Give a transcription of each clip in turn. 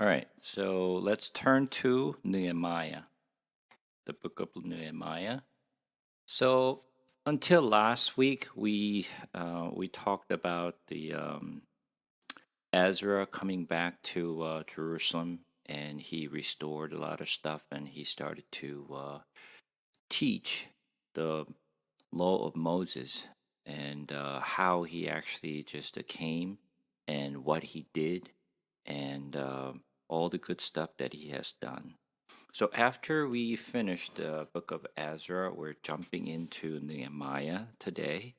All right, so let's turn to Nehemiah, the book of Nehemiah. So until last week, we talked about the Ezra coming back to Jerusalem, and he restored a lot of stuff, and he started to teach the law of Moses and how he actually just came and what he did and all the good stuff that he has done. So after we finish the book of Ezra, we're jumping into Nehemiah today.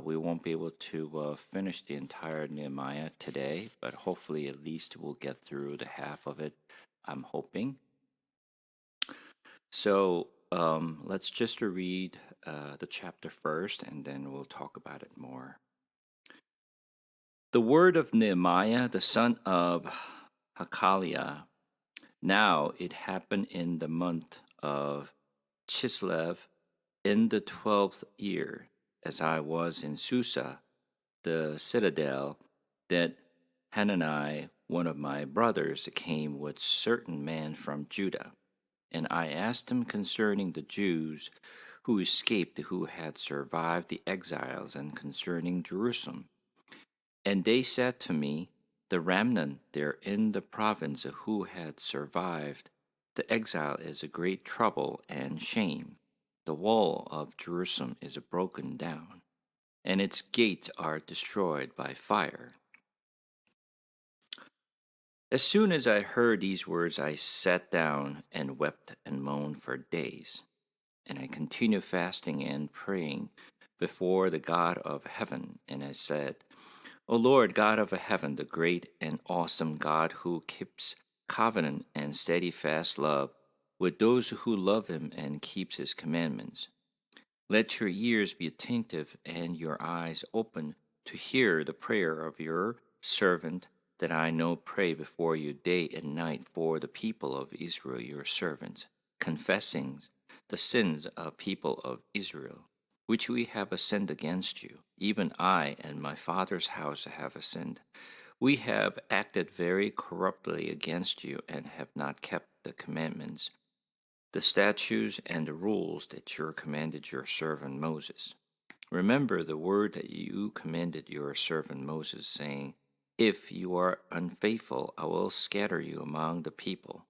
We won't be able to finish the entire Nehemiah today, but hopefully at least we'll get through the half of it, I'm hoping. So let's just read the chapter first, and then we'll talk about it more. The word of Nehemiah, the son of Hakaliah. Now it happened in the month of Chislev in the 12th year, as I was in Susa, the citadel, that Hanani, one of my brothers, came with certain men from Judah. And I asked him concerning the Jews who escaped, who had survived the exiles, and concerning Jerusalem. And they said to me, the remnant there in the province who had survived the exile is a great trouble and shame. The wall of Jerusalem is broken down, and its gates are destroyed by fire. As soon as I heard these words, I sat down and wept and moaned for days. And I continued fasting and praying before the God of heaven. And I said, O Lord God of heaven, the great and awesome God who keeps covenant and steadfast love with those who love him and keeps his commandments. Let your ears be attentive and your eyes open to hear the prayer of your servant, that I know pray before you day and night for the people of Israel, your servants, confessing the sins of people of Israel, which we have sinned against you. Even I and my father's house have sinned. We have acted very corruptly against you and have not kept the commandments, the statutes, and the rules that you commanded your servant Moses. Remember the word that you commanded your servant Moses, saying, if you are unfaithful, I will scatter you among the people.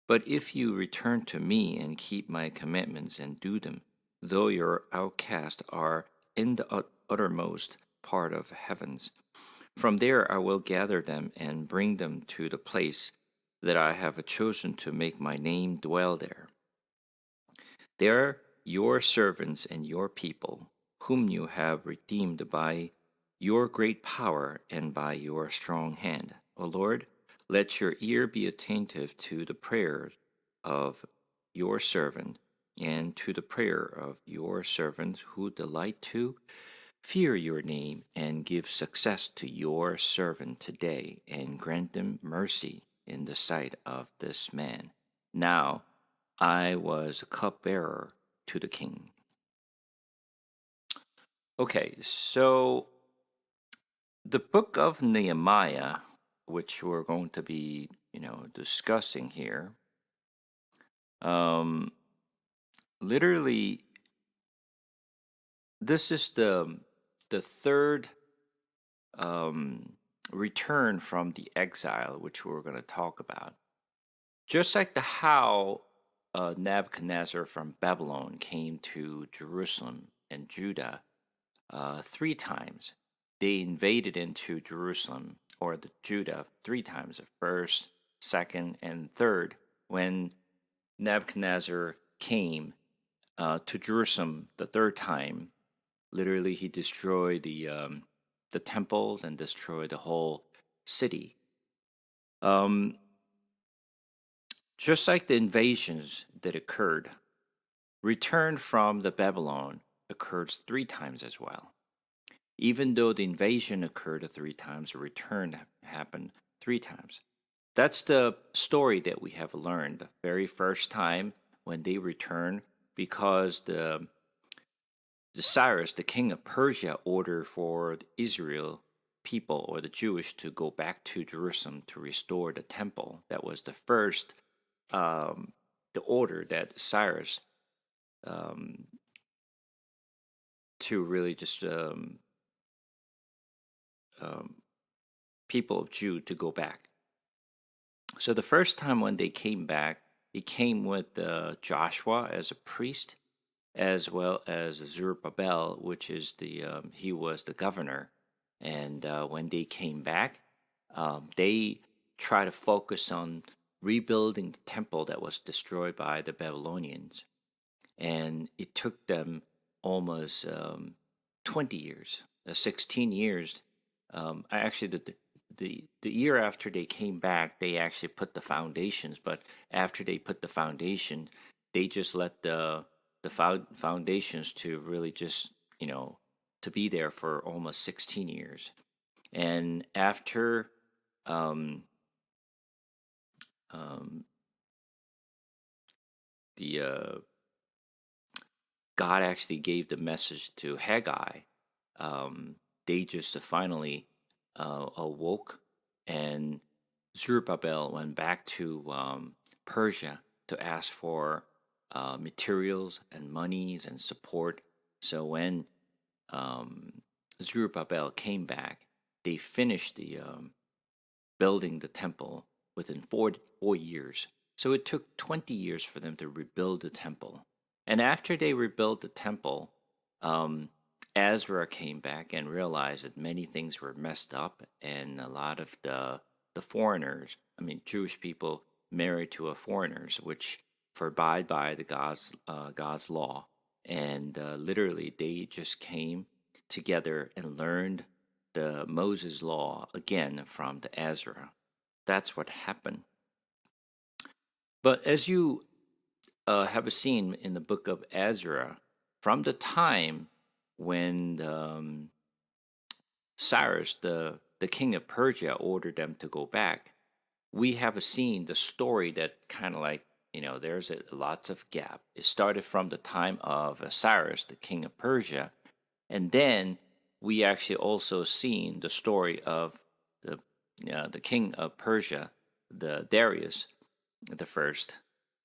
But if you return to me and keep my commandments and do them, though your outcasts are in the uttermost part of heavens, from there I will gather them and bring them to the place that I have chosen to make my name dwell there. They are your servants and your people, whom you have redeemed by your great power and by your strong hand. O Lord, let your ear be attentive to the prayers of your servant and to the prayer of your servants who delight to fear your name, and give success to your servant today, and grant them mercy in the sight of this man. Now I was a cupbearer to the king. Okay, so the book of Nehemiah, which we're going to be, discussing here, literally, this is the third return from the exile, which we're going to talk about. Just like how Nebuchadnezzar from Babylon came to Jerusalem and Judah 3 times. They invaded into Jerusalem or the Judah 3 times, the first, second, and third. When Nebuchadnezzar came to Jerusalem the 3rd time, literally he destroyed the temples and destroyed the whole city. Just like the invasions that occurred, return from the Babylon occurs 3 times as well. Even though the invasion occurred 3 times, the return happened 3 times. That's the story that we have learned. The very first time when they returned, because the Cyrus, the king of Persia, ordered for the Israel people or the Jewish to go back to Jerusalem to restore the temple. That was the first um, the order that Cyrus um, to really just um, people of Jude to go back. So the first time when they came back, it came with Joshua as a priest, as well as Zerubbabel, which is he was the governor. And when they came back, they try to focus on rebuilding the temple that was destroyed by the Babylonians, and it took them almost 20 years, 16 years. I actually the year after they came back, they actually put the foundations. But after they put the foundation, they just let the foundations to really just to be there for almost 16 years. And after um, um, the God actually gave the message to Haggai, um, they just finally awoke, and Zerubbabel went back to Persia to ask for materials and monies and support. So when um, Zerubbabel came back, they finished the building the temple within 4 years. So it took 20 years for them to rebuild the temple. And after they rebuilt the temple, um, Ezra came back and realized that many things were messed up, and a lot of the foreigners, I mean Jewish people, married to a foreigners, which forbade by the God's law, and literally they just came together and learned the Moses law again from the Ezra. That's what happened. But as you have seen in the book of Ezra, from the time when Cyrus, the king of Persia, ordered them to go back, we have seen the story that kind of like, there's lots of gap. It started from the time of Cyrus, the king of Persia, and then we actually also seen the story of the the king of Persia, the Darius the first,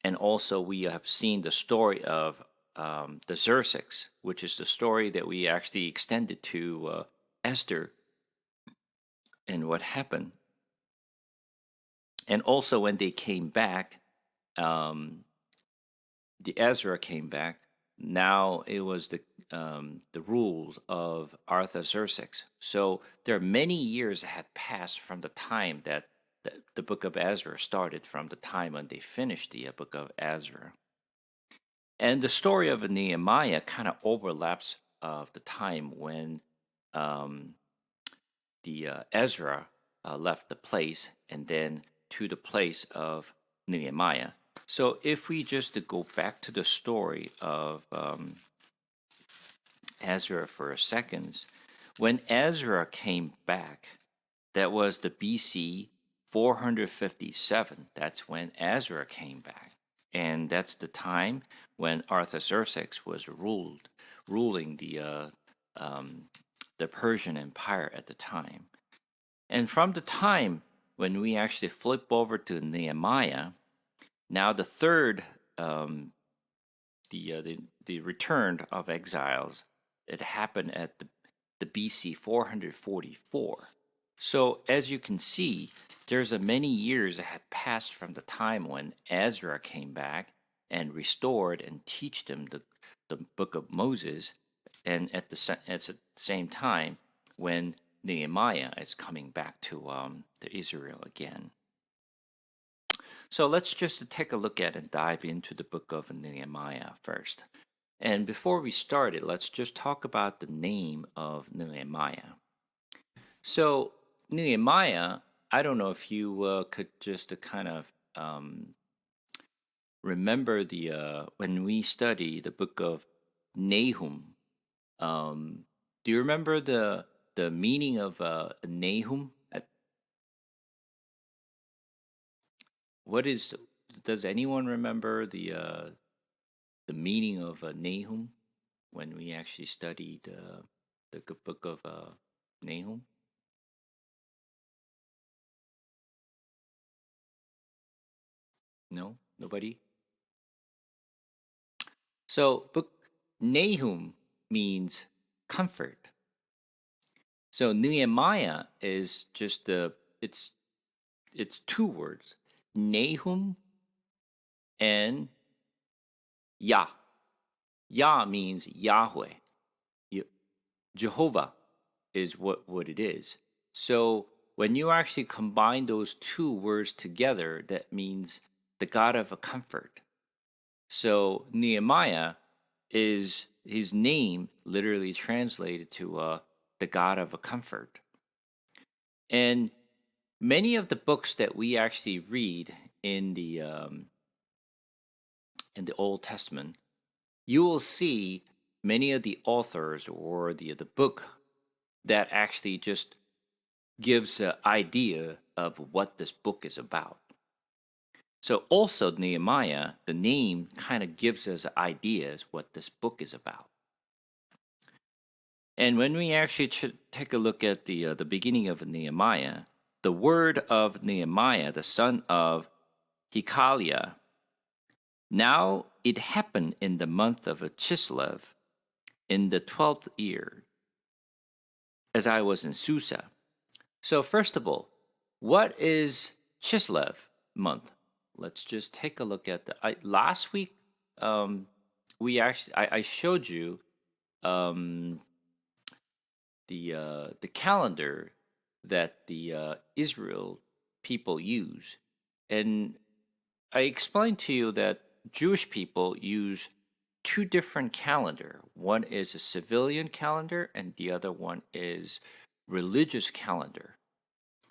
and also we have seen the story of the Xerxes, which is the story that we actually extended to Esther and what happened. And also when they came back, um, the Ezra came back. Now it was the rules of Artaxerxes. So there are many years that had passed from the time that the book of Ezra started, from the time when they finished the book of Ezra. And the story of Nehemiah kind of overlaps of the time when um, the Ezra left the place, and then to the place of Nehemiah. So if we just to go back to the story of Ezra for a second, when Ezra came back, that was the BC 457. That's when Ezra came back, and that's the time when Artaxerxes was ruling um, the Persian Empire at the time. And from the time when we actually flip over to Nehemiah, now the third, the return of exiles, it happened at the BC 444. So as you can see, there's a many years that had passed from the time when Ezra came back and restored and teach them the book of Moses, and at the same time when Nehemiah is coming back to Israel again. So let's just take a look at and dive into the book of Nehemiah first. And before we start it, let's just talk about the name of Nehemiah. So Nehemiah, I don't know if you could just kind of remember the when we study the book of Nahum. Do you remember the meaning of Nahum? What is? Does anyone remember the meaning of Nahum when we actually studied the book of Nahum? No? Nobody? So book Nahum means comfort. So Nehemiah is just it's two words. Nahum and Yah. Yah means Yahweh. Jehovah is what it is. So when you actually combine those two words together, that means the God of a comfort. So Nehemiah is his name literally translated to the God of a comfort. And many of the books that we actually read in the Old Testament, you will see many of the authors or the book that actually just gives an idea of what this book is about. So also Nehemiah, the name kind of gives us ideas what this book is about. And when we actually take a look at the beginning of Nehemiah, the word of Nehemiah, the son of Hekaliah, now it happened in the month of Chislev, in the 12th year, as I was in Susa. So first of all, what is Chislev month? Let's just take a look at last week. We actually I showed you um, the calendar that the Israel people use, and I explained to you that Jewish people use two different calendar. One is a civilian calendar, and the other one is religious calendar.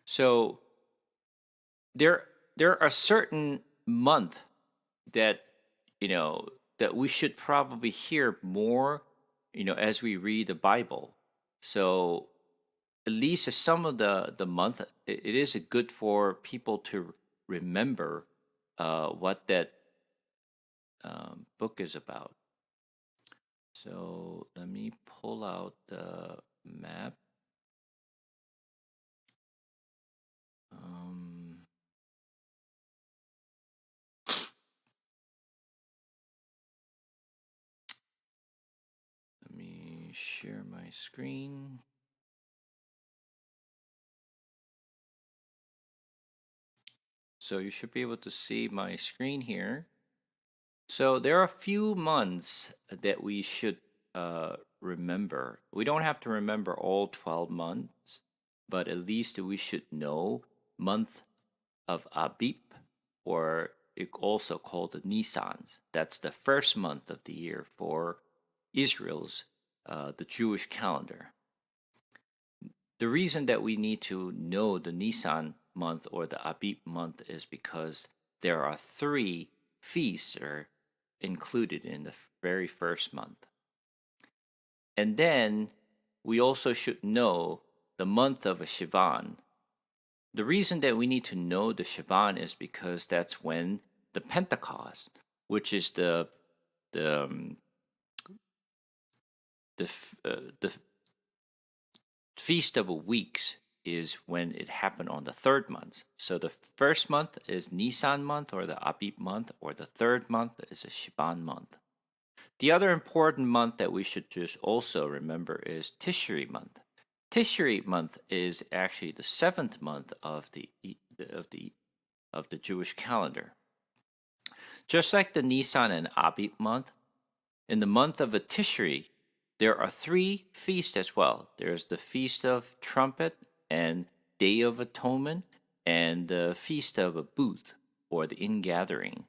So there there are certain month that that we should probably hear more as we read the Bible. So at least some of the month, it is good for people to remember what that book is about. So let me pull out the map. um, Let me share my screen. So you should be able to see my screen here. So there are a few months that we should remember. We don't have to remember all 12 months, but at least we should know month of Abib, or it also called the Nisan. That's the first month of the year for Israel's the Jewish calendar. The reason that we need to know the Nisan month or the Abib month is because there are three feasts are included in the very first month. And then we also should know the month of Shivan. The reason that we need to know the Shivan is because that's when the Pentecost, which is the the Feast of Weeks, is when it happened on the third month. So the first month is Nisan month or the Abib month, or the third month is a Shivan month. The other important month that we should just also remember is Tishri month. Tishri month is actually the seventh month of the Jewish calendar. Just like the Nisan and Abib month, in the month of Tishri, there are three feasts as well. There's the Feast of Trumpet and Day of Atonement and the Feast of a Booth, or the Ingathering.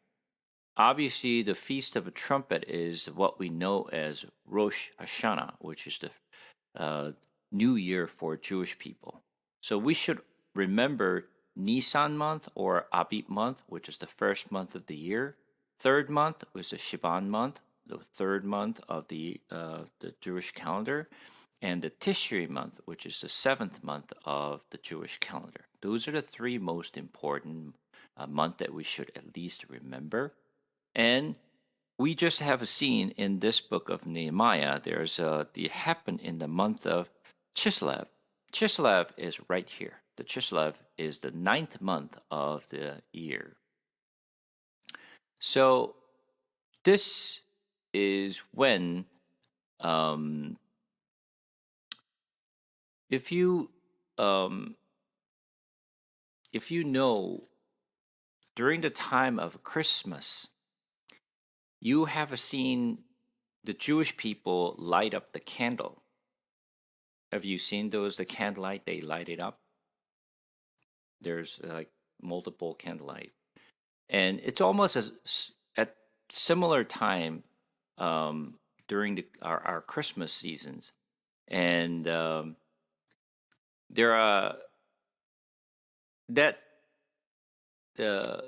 Obviously, the Feast of a Trumpet is what we know as Rosh Hashanah, which is the New Year for Jewish people. So we should remember Nisan month or Abib month, which is the first month of the year. Third month was the Shivan month, the third month of the Jewish calendar, and the Tishri month, which is the seventh month of the Jewish calendar. Those are the three most important months that we should at least remember. And we just have a scene in this book of Nehemiah. It happened in the month of Chislev. Chislev is right here. The Chislev is the ninth month of the year. So this is when, um, if you um, if you know, during the time of Christmas, you have seen the Jewish people light up the candle. Have you seen those? The candlelight, they light it up. There's like multiple candlelight, and it's almost as at similar time, during our Christmas seasons, and there are that the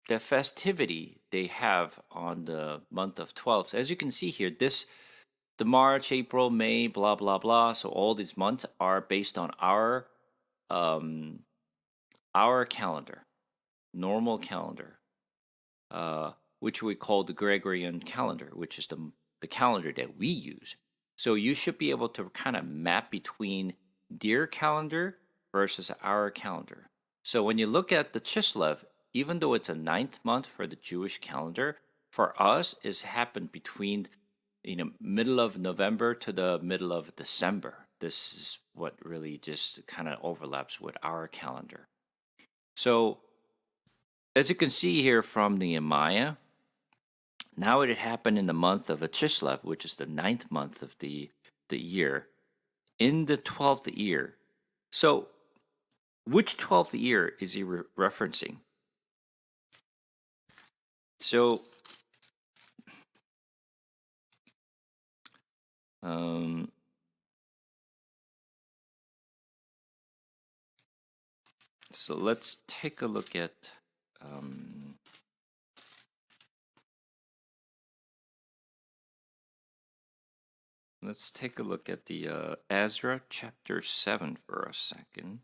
the festivity they have on the month of 12. So as you can see here, this the March, April, May, blah blah blah. So all these months are based on um our calendar, normal calendar, which we call the Gregorian calendar, which is the calendar that we use. So you should be able to kind of map between their calendar versus our calendar. So when you look at the Chislev, even though it's a ninth month for the Jewish calendar, for us it's happened between middle of November to the middle of December. This is what really just kind of overlaps with our calendar. So as you can see here from Nehemiah, now it had happened in the month of Chislev, which is the ninth month of the year, in the 12th year. So which 12th year is he referencing? So um, so let's take a look at um, the Ezra chapter 7 for a second.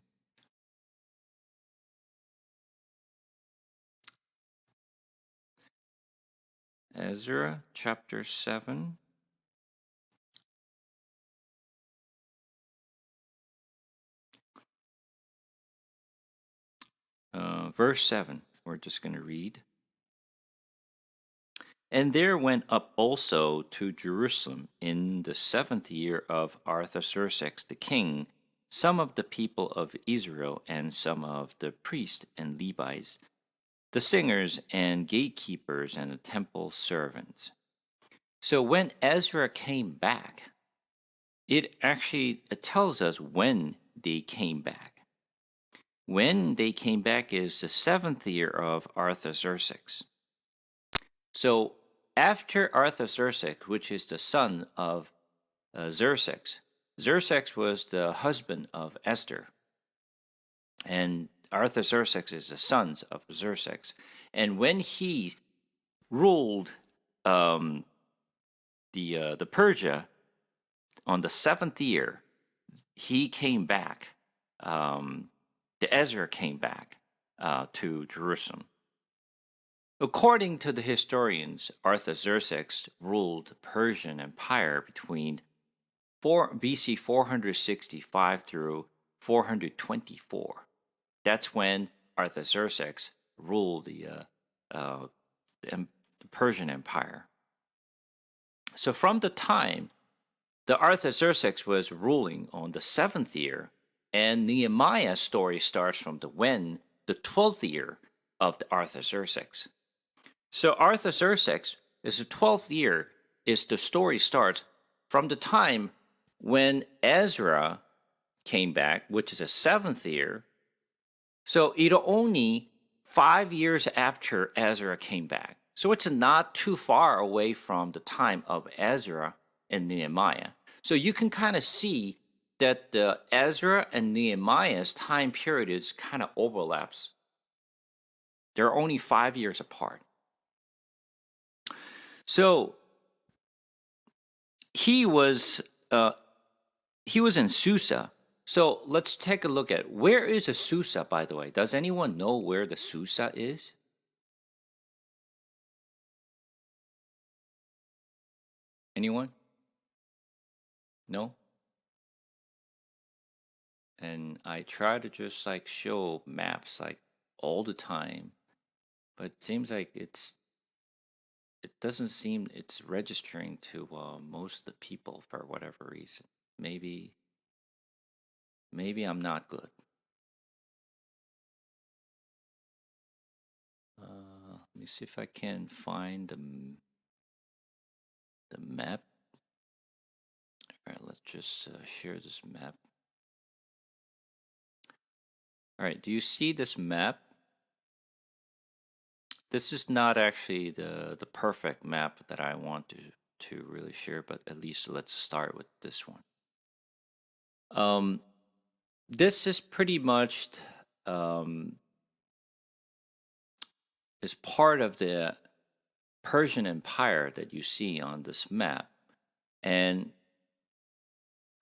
Ezra chapter 7. Verse 7. We're just going to read. And there went up also to Jerusalem in the 7th year of Artaxerxes the king some of the people of Israel and some of the priests and Levites, the singers and gatekeepers and the temple servants. So when Ezra came back, it tells us when they came back. When they came back is the 7th year of Artaxerxes. So after Artaxerxes, which is the son of Xerxes, Xerxes was the husband of Esther, and Artaxerxes is the son of Xerxes. And when he ruled um, the Persia on the 7th year, he came back. The Ezra came back to Jerusalem. According to the historians, Artaxerxes ruled the Persian Empire between BC 465 through 424. That's when Artaxerxes ruled uh, the Persian Empire. So from the time the Artaxerxes was ruling on the 7th year, and Nehemiah's story starts from the 12th year of the Artaxerxes. So Artaxerxes is the 12th year, is the story starts from the time when Ezra came back, which is the 7th year. So it's only 5 years after Ezra came back. So it's not too far away from the time of Ezra and Nehemiah. So you can kind of see that the Ezra and Nehemiah's time period is kind of overlaps. They're only 5 years apart. So he was uh, in Susa. So let's take a look at where is a Susa, by the way. Does anyone know where the Susa is? Anyone? No? And I try to just like show maps like all the time. but it seems like it doesn't seem it's registering to most of the people for whatever reason. Maybe maybe I'm not good. Let me see if I can find the map. All right, let's just share this map. All right, do you see this map? This is not actually the perfect map that I want to really share, but at least let's start with this one. Um, this is pretty much um, is part of the Persian Empire that you see on this map, and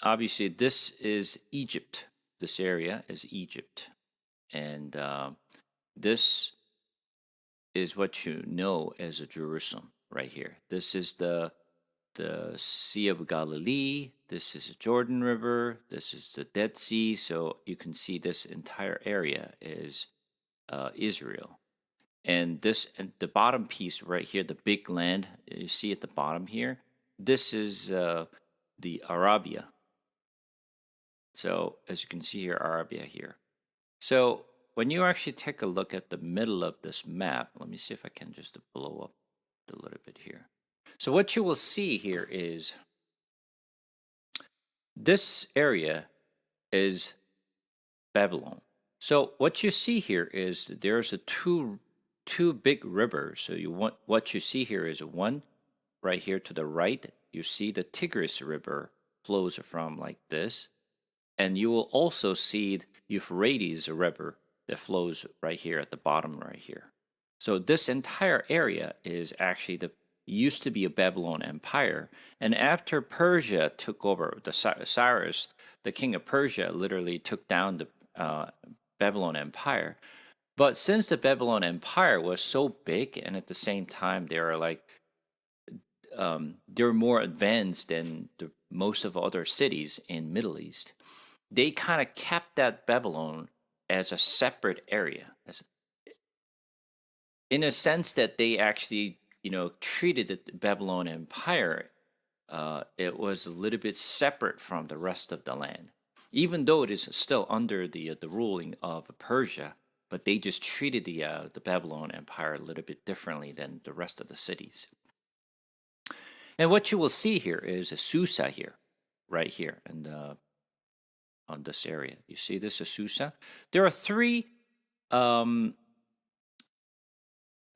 obviously this is Egypt. This area is Egypt, and this is what you know as a Jerusalem right here. This is the Sea of Galilee. This is the Jordan River. This is the Dead Sea. So you can see this entire area is Israel. And this, and the bottom piece right here, the big land you see at the bottom here, this is the Arabia. So as you can see here, Arabia here. So when you actually take a look at the middle of this map, let me see if I can just blow up a little bit here. So what you will see here is this area is Babylon. So what you see here is that there's a two big rivers. So you want what you see here is one right here to the right. You see the Tigris River flows from like this, and you will also see Euphrates River that flows right here at the bottom right here. So this entire area is actually the used to be a Babylon empire, and after Persia took over, the Cyrus, the king of Persia, literally took down the Babylon empire. But since the Babylon empire was so big, and at the same time they are like they're more advanced than most of other cities in Middle East, they kind of kept that Babylon as a separate area, in a sense that they actually, treated the Babylon Empire. It was a little bit separate from the rest of the land, even though it is still under the ruling of Persia. But they just treated the Babylon Empire a little bit differently than the rest of the cities. And what you will see here is a Susa here, right here, and on this area. You see this Susa? There are um,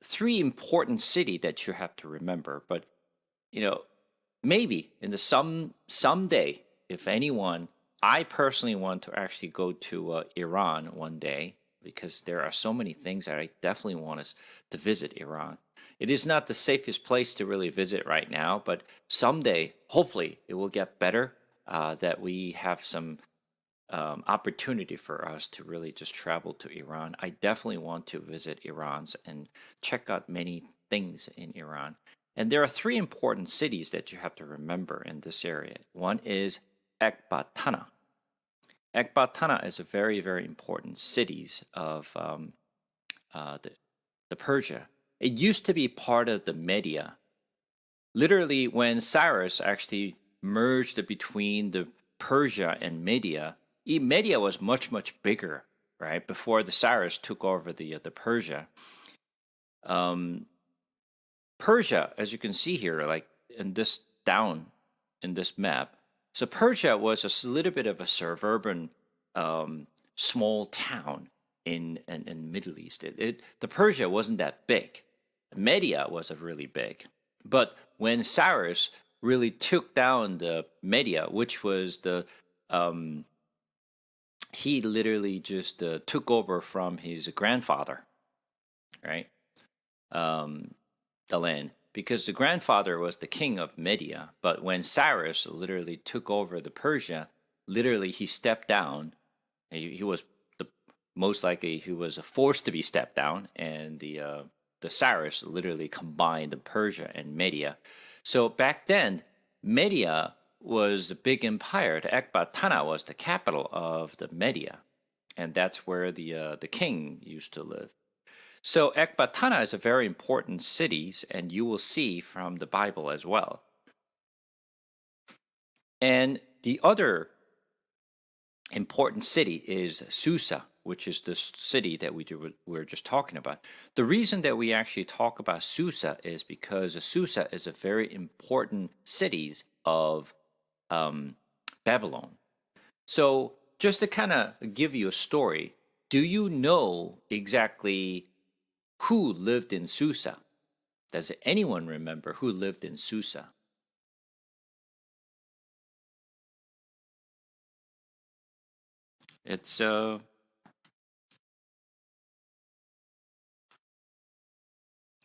three important city that you have to remember. But maybe in the someday, if anyone, I personally want to actually go to Iran one day, because there are so many things that I definitely want us to visit Iran. It is not the safest place to really visit right now, but someday, hopefully, it will get better. That we have some opportunity for us to really just travel to Iran. I definitely want to visit Iran and check out many things in Iran. And there are three important cities that you have to remember in this area. One is Ekbatana. Ekbatana is a very, very important cities of the Persia. It used to be part of the Media. Literally, when Cyrus actually merged between the Persia and Media, Media was much, much bigger, right? Before the Cyrus took over the Persia. Persia, as you can see here, like in this down in this map, so Persia was a little bit of a suburban, small town in Middle East. The Persia wasn't that big. Media was a really big, but when Cyrus really took down the Media, which was he literally just took over from his grandfather, right? The land, because the grandfather was the king of Media. But when Cyrus literally took over the Persia, literally he stepped down. He was most likely he was forced to be stepped down, and the Cyrus literally combined the Persia and Media. So back then, Media was a big empire. The Ekbatana was the capital of the Media, and that's where the king used to live. So Ekbatana is a very important city, and you will see from the Bible as well. And the other important city is Susa, which is the city that were just talking about. The reason that we actually talk about Susa is because Susa is a very important city of um, Babylon. So, just to kind of give you a story, do you know exactly who lived in Susa? Does anyone remember who lived in Susa? It's uh,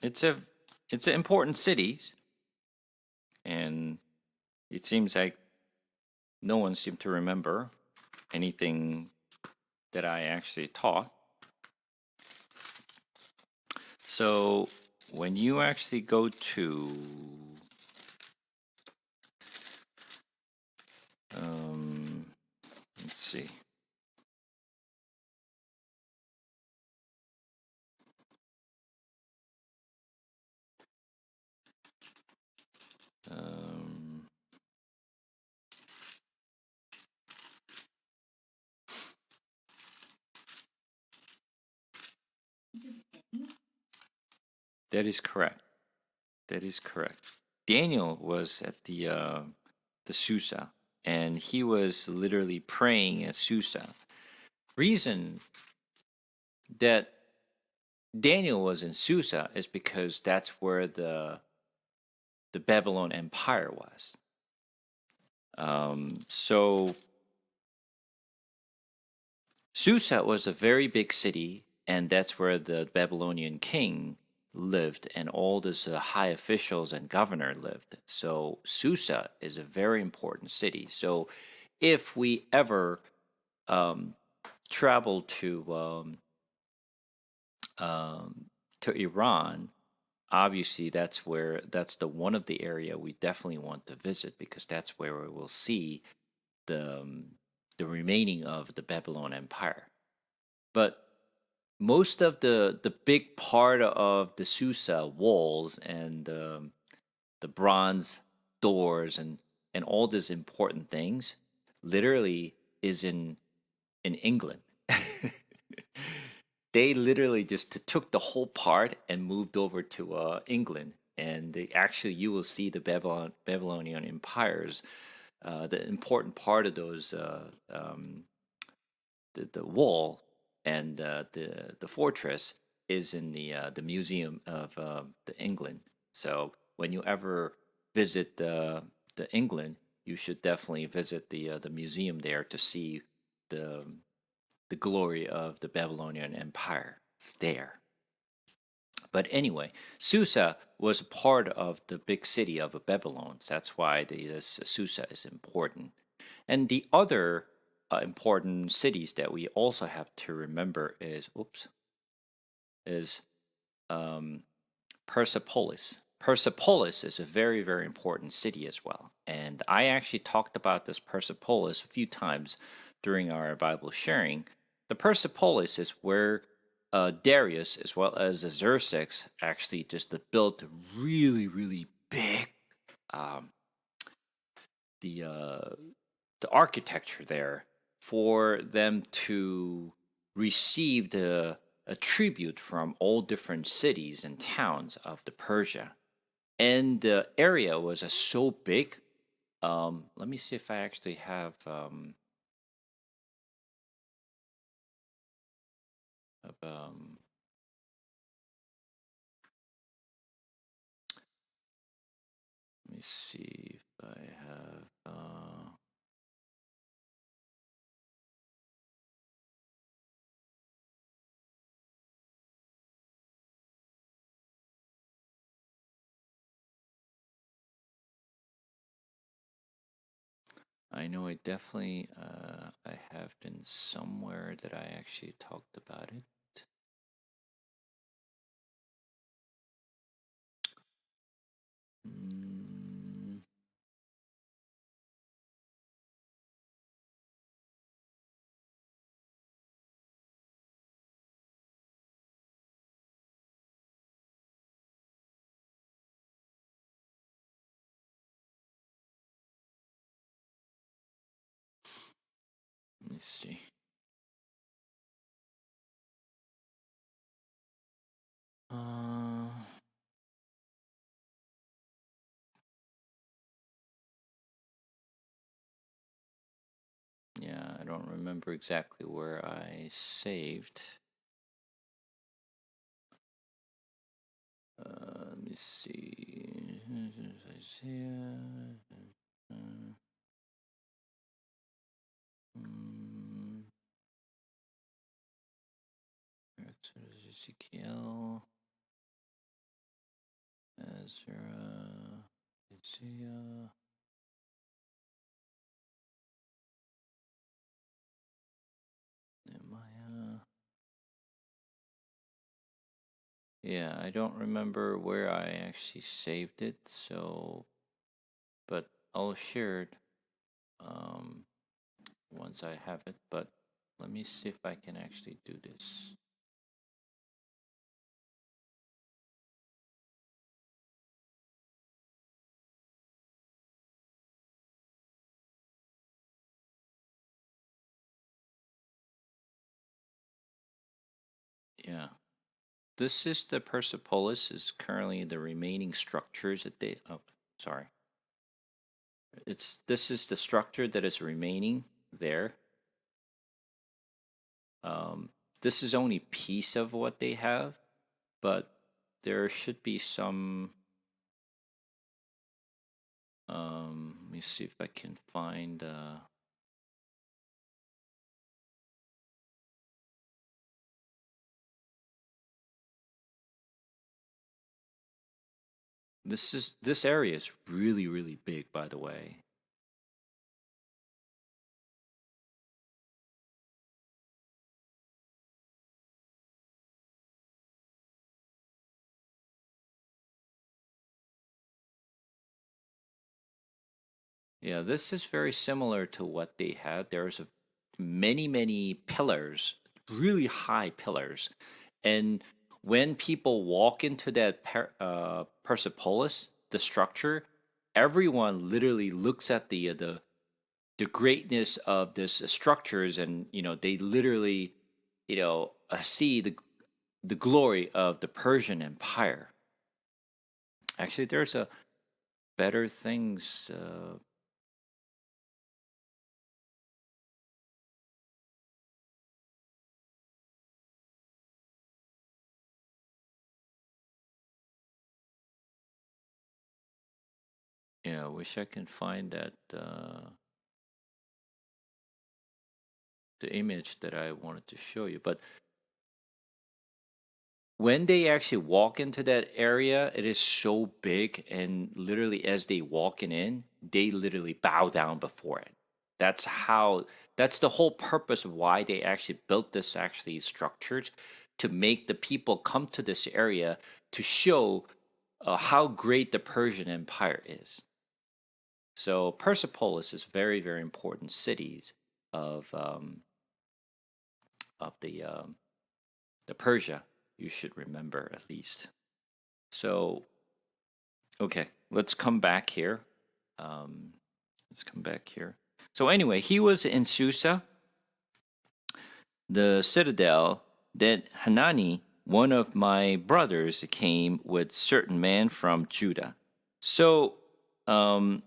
it's a it's an important city, and it seems like no one seemed to remember anything that I actually taught. So when you actually go to um, let's see. Um, that is correct. That is correct. Daniel was at the Susa, and he was literally praying at Susa. Reason that Daniel was in Susa is because that's where the Babylon Empire was. So Susa was a very big city, and that's where the Babylonian king lived, and all these high officials and governor lived. So Susa is a very important city. So if we ever um, travel to Iran, obviously that's the one of the area we definitely want to visit because that's where we will see the um, the remaining of the Babylon Empire. But most of the big part of the Susa walls and the bronze doors and all these important things literally is in England. They literally just took the whole part and moved over to England. And actually, you will see the Babylonian empires. The important part of those the wall and the fortress is in the museum of the England. So when you ever visit the England, you should definitely visit the museum there to see the the glory of the Babylonian Empire. It's there. But anyway, Susa was a part of the big city of Babylon. So that's why this Susa is important. And the other important cities that we also have to remember is um, Persepolis. Persepolis is a very, very important city as well. And I actually talked about this Persepolis a few times during our Bible sharing. The Persepolis is where Darius, as well as Xerxes, actually just built really, really big um, the uh, the architecture there for them to receive a tribute from all different cities and towns of the Persia. And the area was so big. Let me see if I actually have um, let me see if I have I know I definitely I have been somewhere that I actually talked about it. Mm, me see. Uh, yeah, I don't remember exactly where I saved. Let me see. Isaiah. Mm, Ezekiel, Ezra, Isaiah, Nehemiah. Yeah, I don't remember where I actually saved it, so but I'll share it um, once I have it. But let me see if I can actually do this. Yeah, this is the Persepolis. Is currently the remaining structures that they. Oh, sorry. This is the structure that is remaining there. Um, this is only piece of what they have, but there should be some. Let me see if I can find. This area is really big, by the way. Yeah, this is very similar to what they had. There's many pillars, really high pillars, and when people walk into that Persepolis, the structure, everyone literally looks at the greatness of this structures, and they literally see the glory of the Persian Empire. Actually, there's a better things. Yeah, I wish I can find that the image that I wanted to show you. But when they actually walk into that area, it is so big, and literally as they walking in, they literally bow down before it. That's how. That's the whole purpose of why they actually built this actually structures, to make the people come to this area to show how great the Persian Empire is. So Persepolis is very important cities of um, of the Persia. You should remember at least. So okay, let's come back here. Um, let's come back here. So anyway, he was in Susa, the citadel. That Hanani, one of my brothers, came with certain man from Judah. So um,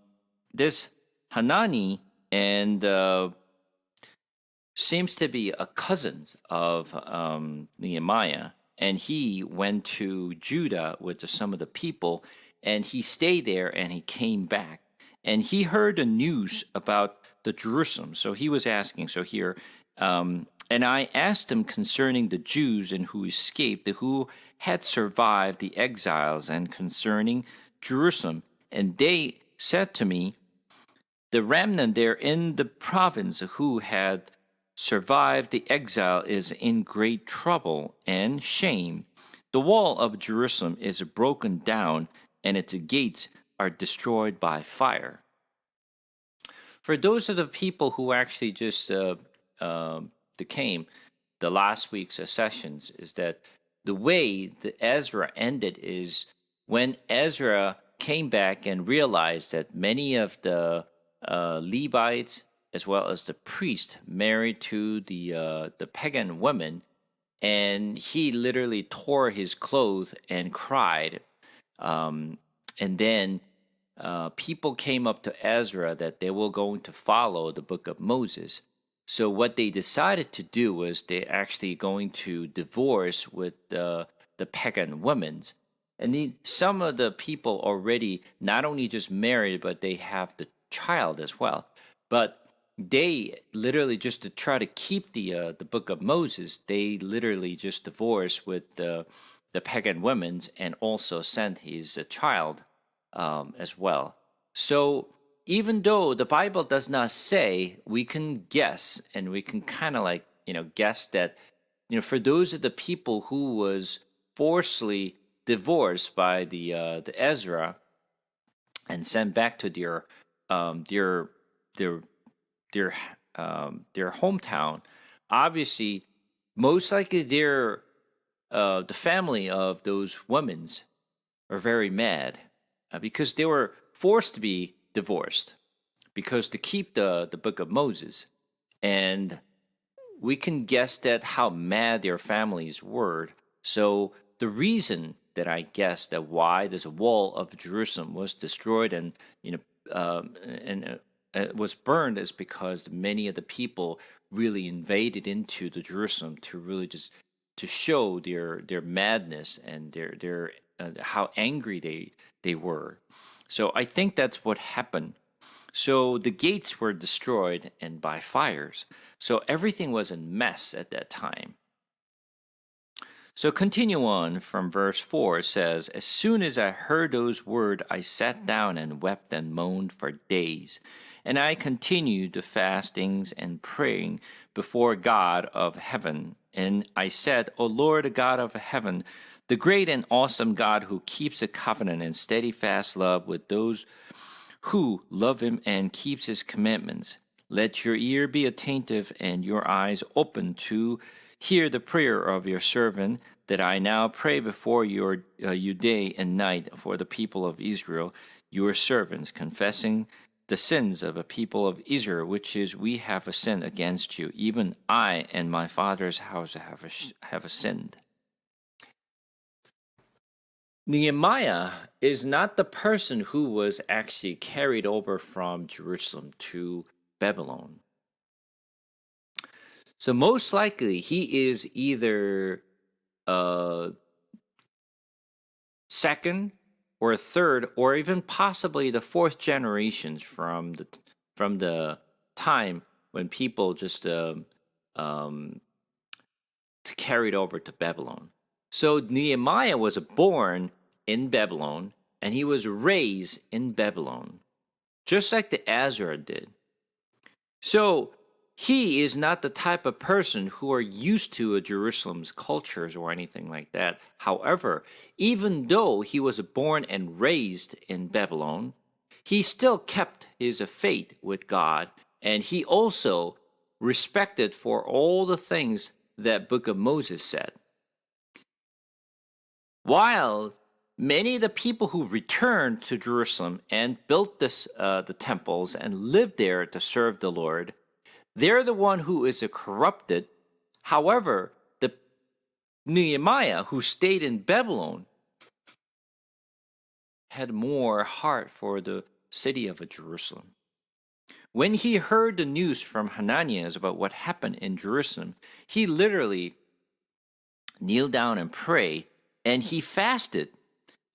this Hanani and seems to be a cousin of Nehemiah, and he went to Judah with some of the people, and he stayed there, and he came back, and he heard the news about the Jerusalem. So he was asking. So here, and I asked him concerning the Jews and who escaped, who had survived the exiles, and concerning Jerusalem, and they said to me, the remnant there in the province who had survived the exile is in great trouble and shame. The wall of Jerusalem is broken down, and its gates are destroyed by fire. For those of the people who actually just came the last week's sessions, is that the way that Ezra ended is when Ezra came back and realized that many of the Levites as well as the priest married to the pagan woman, and he literally tore his clothes and cried. Um, and then people came up to Ezra that they were going to follow the book of Moses. So what they decided to do was they actually going to divorce with the pagan women. And then some of the people already not only just married, but they have the child as well. But they literally just to try to keep the book of Moses, they literally just divorced with the pagan women and also sent his child as well. So even though the Bible does not say, we can guess and we can kind of like guess that for those of the people who was forcibly divorced by the Ezra and sent back to um, their their their their hometown, obviously most likely the family of those women's are very mad because they were forced to be divorced because to keep the book of Moses. And we can guess that how mad their families were. So the reason that I guess that why this wall of Jerusalem was destroyed and was burned is because many of the people really invaded into the Jerusalem to really just to show their madness and their how angry they were. So I think that's what happened. So the gates were destroyed and by fires. So everything was a mess at that time. So continue on from verse 4 it says, as soon as I heard those words, I sat down and wept and moaned for days. And I continued the fastings and praying before God of heaven. And I said, O Lord, the God of heaven, the great and awesome God who keeps a covenant and steadfast love with those who love him and keeps his commandments. Let your ear be attentive and your eyes open to hear the prayer of your servant, that I now pray before you day and night for the people of Israel, your servants, confessing the sins of the people of Israel, which is we have sinned against you. Even I and my father's house have sinned. Nehemiah is not the person who was actually carried over from Jerusalem to Babylon. So most likely he is either second or third or even possibly the fourth generations from the time when people just carried over to Babylon. So Nehemiah was born in Babylon and he was raised in Babylon, just like the Ezra did. So he is not the type of person who are used to Jerusalem's cultures or anything like that. However, even though he was born and raised in Babylon, he still kept his faith with God, and he also respected for all the things that Book of Moses said. While many of the people who returned to Jerusalem and built the temples and lived there to serve the Lord, they're the one who is corrupted. However, the Nehemiah who stayed in Babylon had more heart for the city of Jerusalem. When he heard the news from Hananiah about what happened in Jerusalem, he literally kneeled down and prayed, and he fasted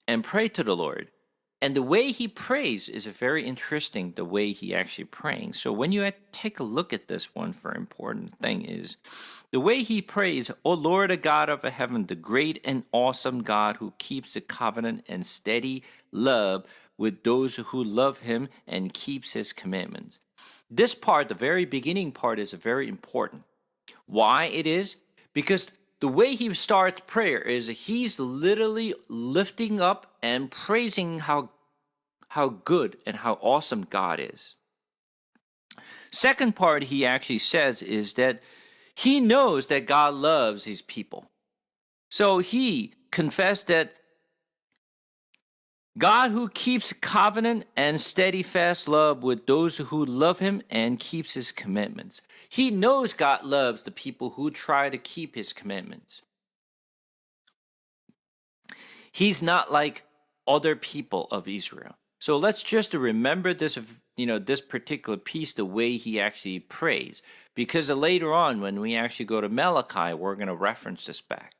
and prayed to the Lord. And the way he prays is very interesting, the way he actually praying. So when you take a look at this one, for important thing is the way he prays, O Lord, the God of heaven, the great and awesome God who keeps the covenant and steady love with those who love him and keeps his commandments. This part, the very beginning part, is very important. Why it is? Because the way he starts prayer is he's literally lifting up and praising how good and how awesome God is. Second part he actually says is that he knows that God loves his people. So he confessed that God who keeps covenant and steadfast love with those who love him and keeps his commandments. He knows God loves the people who try to keep his commandments. He's not like other people of Israel. So let's just remember this, this particular piece, the way he actually prays. Because later on, when we actually go to Malachi, we're going to reference this back.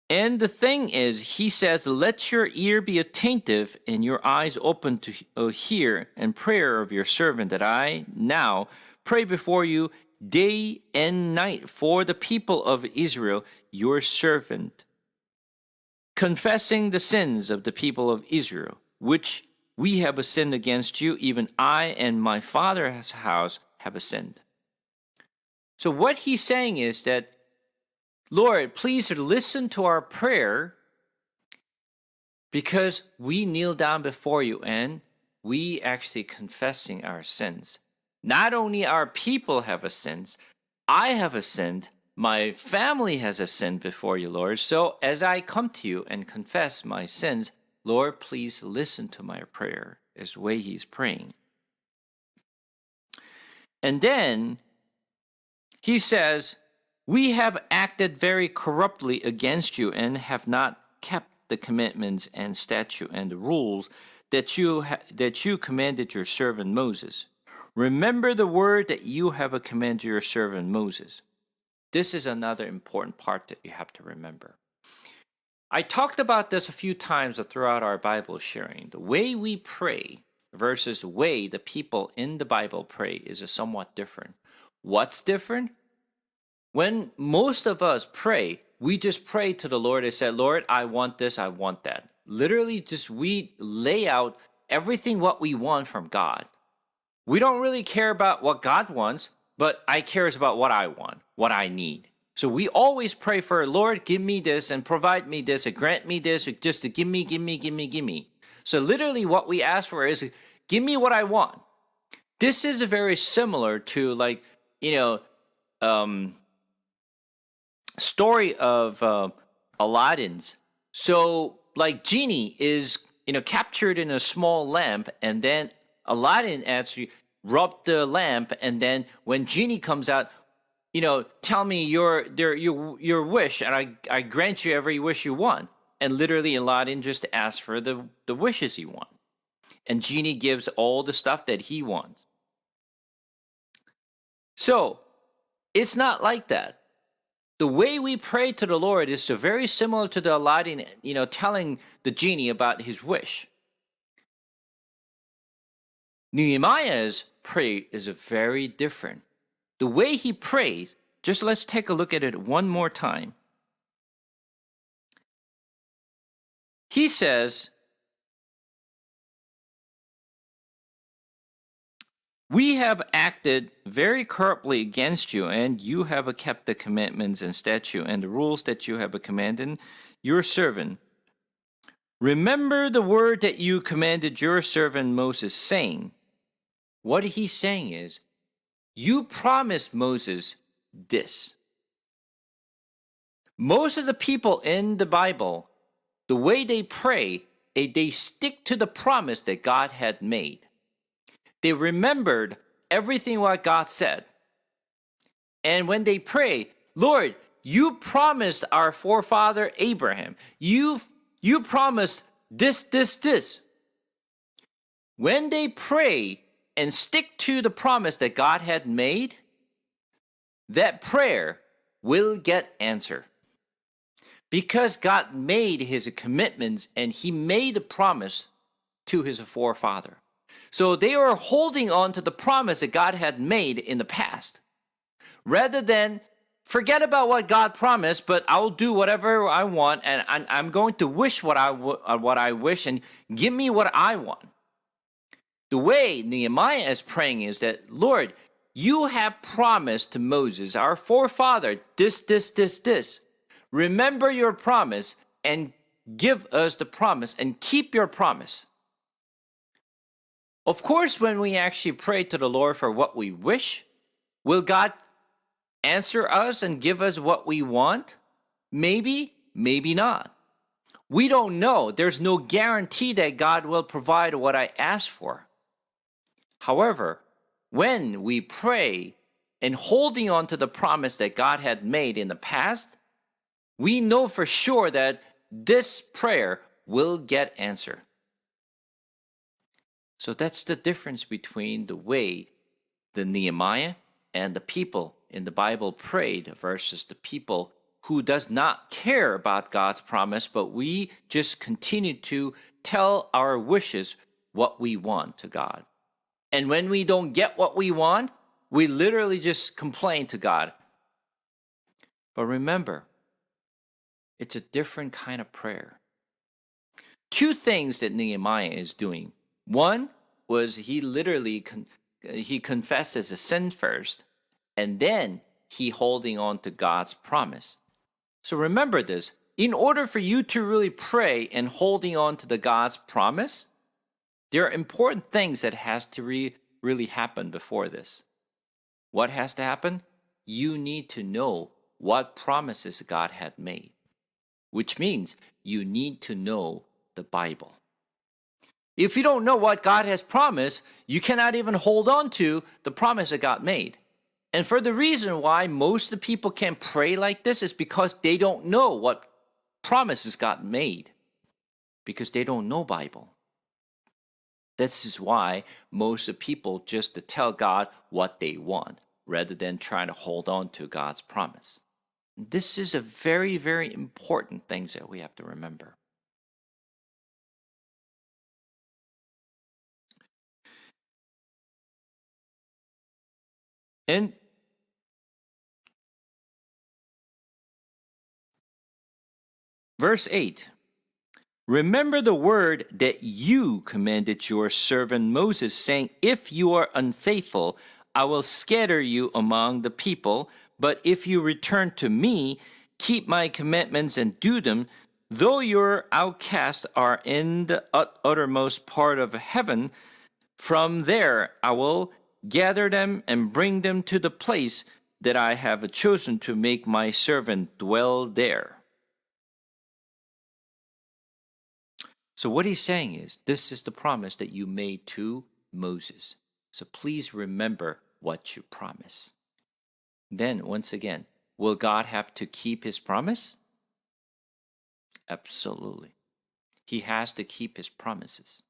And the thing is, he says, let your ear be attentive and your eyes open to hear and prayer of your servant, that I now pray before you day and night for the people of Israel, your servant, confessing the sins of the people of Israel, which we have sinned against you, even I and my father's house have sinned. So what he's saying is that, Lord, please listen to our prayer, because we kneel down before you and we actually confessing our sins. Not only our people have sinned, I have sinned, my family has sinned before you, Lord. So as I come to you and confess my sins, Lord, please listen to my prayer, is the way he's praying. And then he says, we have acted very corruptly against you and have not kept the commandments and statutes and the rules that you commanded your servant Moses. Remember the word that you have commanded your servant Moses. This is another important part that you have to remember. I talked about this a few times throughout our Bible sharing. The way we pray versus the way the people in the Bible pray is somewhat different. What's different? When most of us pray, we just pray to the Lord and say, Lord, I want this, I want that. Literally, just we lay out everything what we want from God. We don't really care about what God wants, but I care about what I want, what I need. So we always pray for, Lord, give me this and provide me this and grant me this, or just to give me. So literally what we ask for is, give me what I want. This is very similar to story of Aladdin's. So like genie is captured in a small lamp, and then Aladdin actually rubbed the lamp, and then when genie comes out, tell me your wish, and I grant you every wish you want. And literally Aladdin just asks for the wishes he wants, and genie gives all the stuff that he wants. So it's not like that. The way we pray to the Lord is very similar to the Aladdin, telling the genie about his wish. Nehemiah's prayer is very different. The way he prayed, just let's take a look at it one more time. He says, we have acted very corruptly against you, and you have kept the commandments and statutes and the rules that you have commanded your servant. Remember the word that you commanded your servant Moses, saying. What he's saying is, you promised Moses this. Most of the people in the Bible, the way they pray, they stick to the promise that God had made. They remembered everything what God said. And when they pray, Lord, you promised our forefather Abraham. You promised this. When they pray and stick to the promise that God had made, that prayer will get answered. Because God made his commitments and he made a promise to his forefather. So they were holding on to the promise that God had made in the past. Rather than forget about what God promised, but I'll do whatever I want, and I'm going to wish what I wish, and give me what I want. The way Nehemiah is praying is that, Lord, you have promised to Moses, our forefather, this. Remember your promise and give us the promise and keep your promise. Of course, when we actually pray to the Lord for what we wish, will God answer us and give us what we want? Maybe, maybe not. We don't know. There's no guarantee that God will provide what I ask for. However, when we pray and holding on to the promise that God had made in the past, we know for sure that this prayer will get answered. So that's the difference between the way the Nehemiah and the people in the Bible prayed versus the people who does not care about God's promise, but we just continue to tell our wishes what we want to God. And when we don't get what we want, we literally just complain to God. But remember, it's a different kind of prayer. Two things that Nehemiah is doing. One was he literally he confesses a sin first, and then he holding on to God's promise. So remember this. In order for you to really pray and holding on to the God's promise, there are important things that has to really happen before this. What has to happen? You need to know what promises God had made, which means you need to know the Bible. If you don't know what God has promised, you cannot even hold on to the promise that God made. And for the reason why most of the people can pray like this is because they don't know what promises God made, because they don't know Bible. This is why most of the people just to tell God what they want rather than trying to hold on to God's promise. This is a very, very important thing that we have to remember. And verse 8, remember the word that you commanded your servant Moses, saying, if you are unfaithful, I will scatter you among the people. But if you return to me, keep my commandments and do them, though your outcasts are in the uttermost part of heaven, from there I will gather them and bring them to the place that I have chosen to make my servant dwell there. So what he's saying is, this is the promise that you made to Moses. So please remember what you promised. Then, once again, will God have to keep his promise? Absolutely. He has to keep his promises.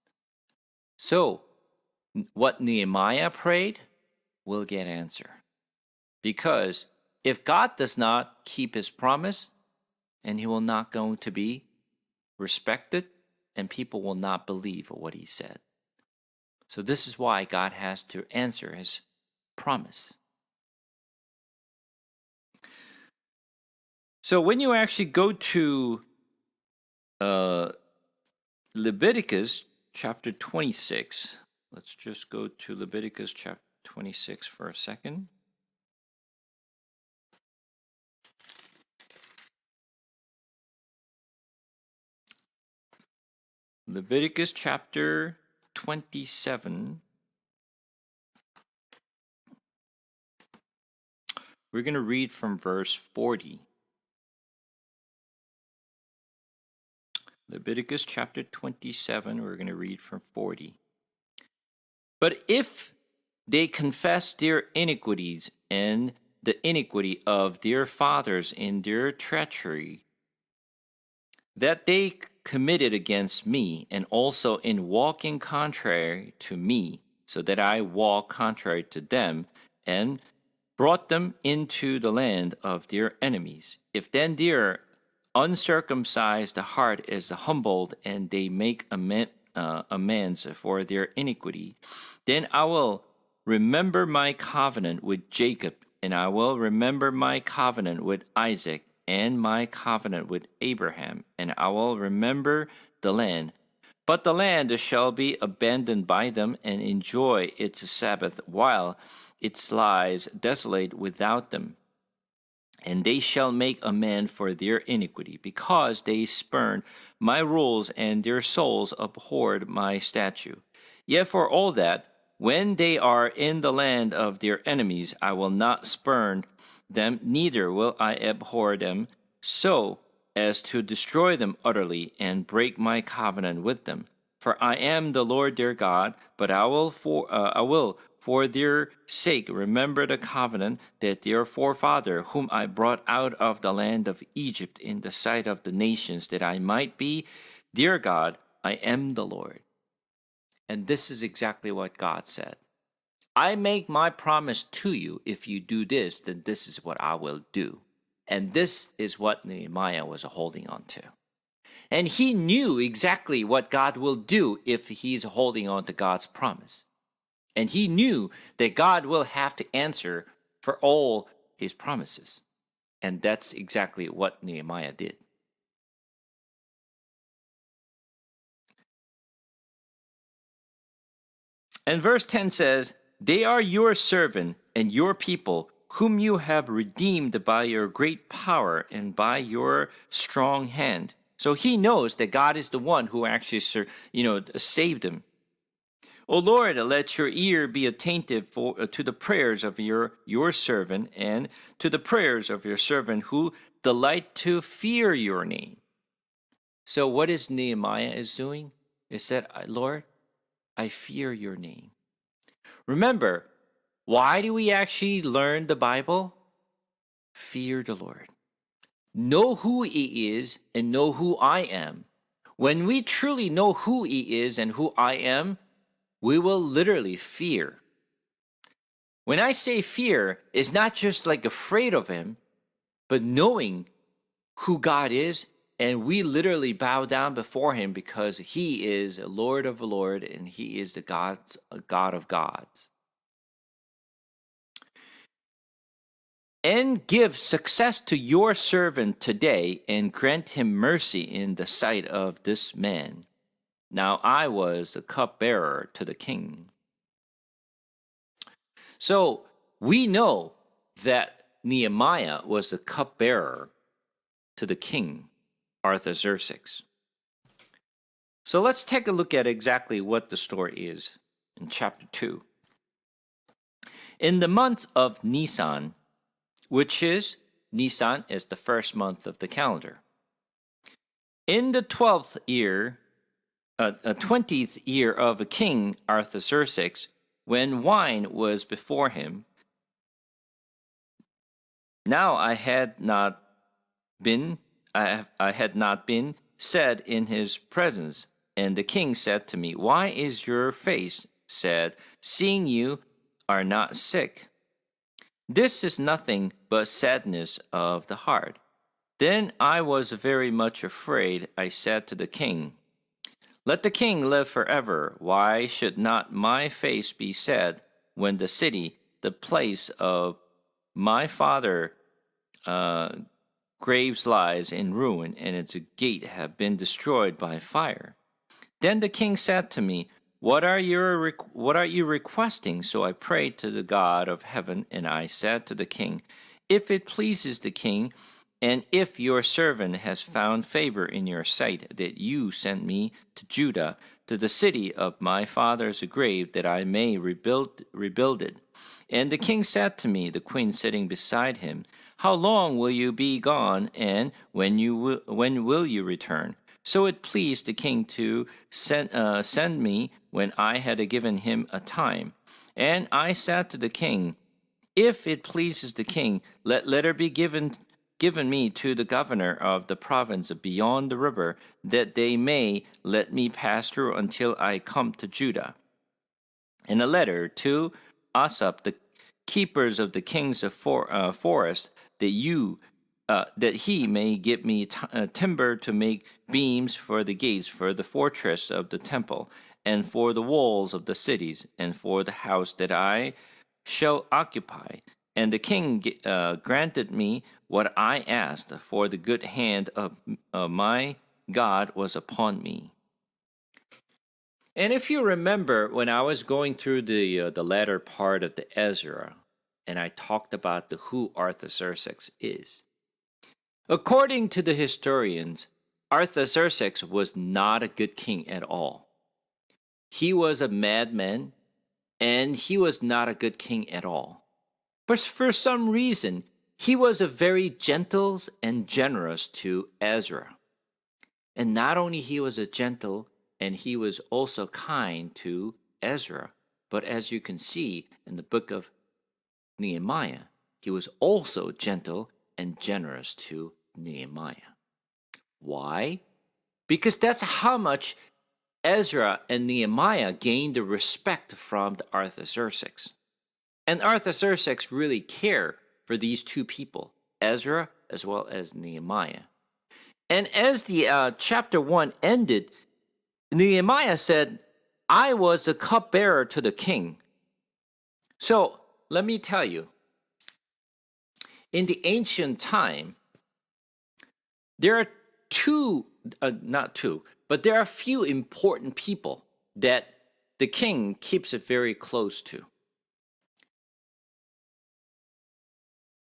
So, what Nehemiah prayed will get answer. Because if God does not keep his promise, and he will not going to be respected, and people will not believe what he said. So this is why God has to answer his promise. So when you actually go to Leviticus chapter 26, let's just go to Leviticus chapter 26 for a second. Leviticus chapter 27. We're going to read from verse 40. Leviticus chapter 27, we're going to read from 40. But if they confess their iniquities and the iniquity of their fathers in their treachery that they committed against me, and also in walking contrary to me, so that I walk contrary to them, and brought them into the land of their enemies. If then their uncircumcised heart is humbled, and they make amends for their iniquity, then I will remember my covenant with Jacob, and I will remember my covenant with Isaac, and my covenant with Abraham, and I will remember the land. But the land shall be abandoned by them, and enjoy its Sabbath, while it lies desolate without them. And they shall make amends for their iniquity, because they spurned my rules, and their souls abhorred my statute. Yet for all that, when they are in the land of their enemies, I will not spurn them, neither will I abhor them. So as to destroy them utterly and break my covenant with them. For I am the Lord their God, but I will for their sake remember the covenant that their forefather, whom I brought out of the land of Egypt in the sight of the nations, that I might be their God. I am the Lord. And this is exactly what God said. I make my promise to you. If you do this, then this is what I will do. And this is what Nehemiah was holding on to. And he knew exactly what God will do if he's holding on to God's promise. And he knew that God will have to answer for all his promises. And that's exactly what Nehemiah did. And verse 10 says, They are your servant and your people, whom you have redeemed by your great power and by your strong hand. So he knows that God is the one who actually, saved him. O Lord, let your ear be attentive to the prayers of your servant and to the prayers of your servant who delight to fear your name. So what is Nehemiah is doing? Is that, Lord, I fear your name. Remember, why do we actually learn the Bible? Fear the Lord. Know who he is and know who I am. When we truly know who he is and who I am, we will literally fear. When I say fear, it's not just like afraid of him, but knowing who God is, and we literally bow down before him because he is a Lord of Lords and he is the God of gods. And give success to your servant today and grant him mercy in the sight of this man. Now I was the cupbearer to the king. So we know that Nehemiah was the cupbearer to the king, Artaxerxes. So let's take a look at exactly what the story is in chapter 2. In the month of Nisan, which is Nisan is the first month of the calendar. In the 20th year of King Artaxerxes, when wine was before him, now I had not been said in his presence, and the king said to me, Why is your face sad, seeing you are not sick? This is nothing but sadness of the heart. Then I was very much afraid. I said to the king, Let the king live forever. Why should not my face be sad when the city, the place of my father, graves lies in ruin, and its gate have been destroyed by fire? Then the king said to me, What are you requesting? So I prayed to the God of heaven, and I said to the king, If it pleases the king, and if your servant has found favor in your sight, that you send me to Judah, to the city of my father's grave, that I may rebuild it. And the king said to me, the queen sitting beside him, How long will you be gone, and when will you return? So it pleased the king to send me when I had given him a time. And I said to the king, If it pleases the king, let letter be given me to the governor of the province beyond the river, that they may let me pass through until I come to Judah. And a letter to Asaph, the keepers of the king's forest, that he may give me timber to make beams for the gates, for the fortress of the temple, and for the walls of the cities, and for the house that I shall occupy. And the king granted me what I asked, for the good hand of my God was upon me. And if you remember, when I was going through the latter part of the Ezra, and I talked about who Artaxerxes is, according to the historians, Artaxerxes was not a good king at all. He was a madman, and he was not a good king at all. But for some reason, he was a very gentle and generous to Ezra. And not only he was a gentle, and he was also kind to Ezra, but as you can see in the book of Nehemiah, he was also gentle and generous to Nehemiah. Why? Because that's how much Ezra and Nehemiah gained the respect from the Artaxerxes. And Artaxerxes really cared for these two people, Ezra as well as Nehemiah. And as the chapter 1 ended, Nehemiah said, I was the cupbearer to the king. So let me tell you, in the ancient time, there are not two, but there are a few important people that the king keeps it very close to.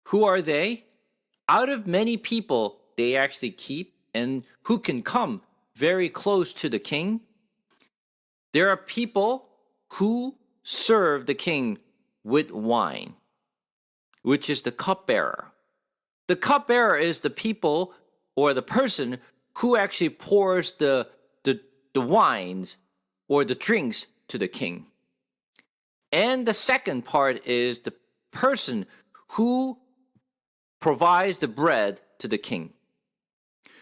Who are they? Out of many people they actually keep and who can come very close to the king, there are people who serve the king with wine, which is the cupbearer. The cupbearer is the people or the person who actually pours the wines or the drinks to the king. And the second part is the person who provides the bread to the king.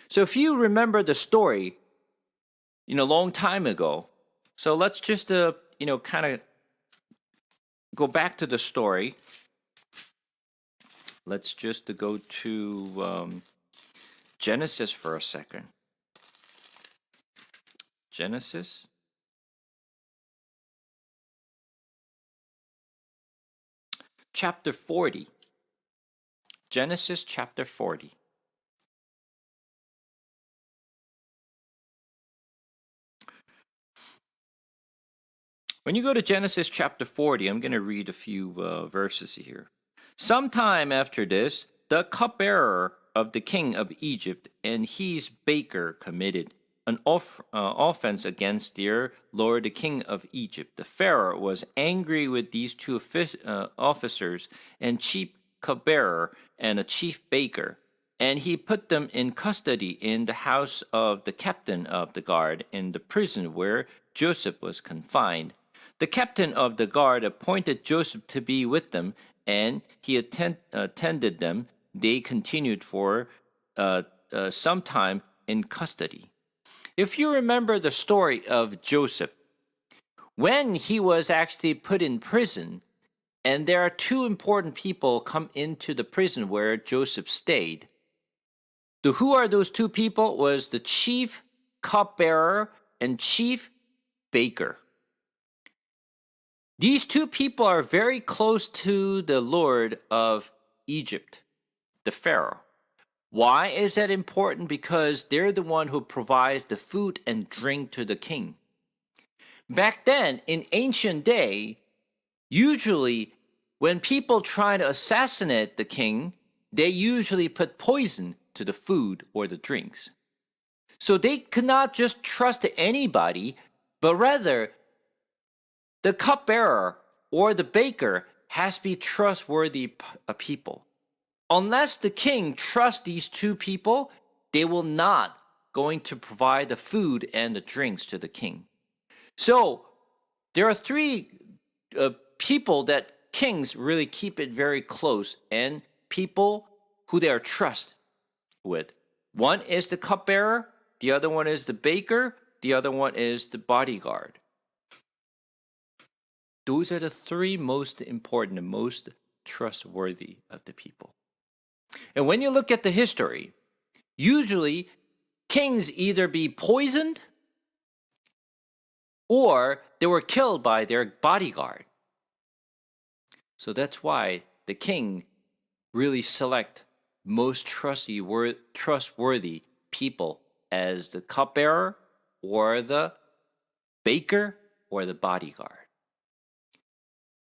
So if you remember the story, a long time ago, so let's just, kind of go back to the story. Let's just go to Genesis for a second. Genesis. Chapter 40. Genesis chapter 40. When you go to Genesis chapter 40, I'm going to read a few verses here. Sometime after this, the cupbearer of the king of Egypt and his baker committed an offense against their lord, the king of Egypt. The Pharaoh was angry with these two officers and chief cupbearer and a chief baker, and he put them in custody in the house of the captain of the guard in the prison where Joseph was confined. The captain of the guard appointed Joseph to be with them, and he attended them. They continued for some time in custody. If you remember the story of Joseph, when he was actually put in prison, and there are two important people come into the prison where Joseph stayed. Who are those two people? Was the chief cupbearer and chief baker. These two people are very close to the Lord of Egypt, the Pharaoh. Why is that important? Because they're the one who provides the food and drink to the king. Back then, in ancient day, usually when people try to assassinate the king, they usually put poison to the food or the drinks. So they could not just trust anybody, but rather the cupbearer or the baker has to be trustworthy people. Unless the king trusts these two people, they will not going to provide the food and the drinks to the king. So there are three people that kings really keep it very close, and people who they are trust with. One is the cupbearer, the other one is the baker, the other one is the bodyguard. Those are the three most important and most trustworthy of the people. And when you look at the history, usually kings either be poisoned or they were killed by their bodyguard. So that's why the king really select most trustworthy people as the cupbearer or the baker or the bodyguard.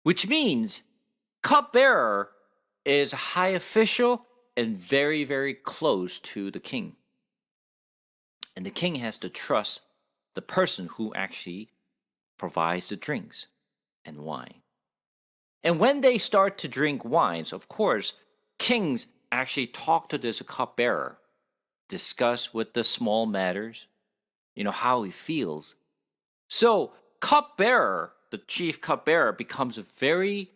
Which means cupbearer is a high official and very, very close to the king. And the king has to trust the person who actually provides the drinks and wine. And when they start to drink wines, of course, kings actually talk to this cupbearer, discuss with the small matters, how he feels. So cupbearer, the chief cupbearer, becomes very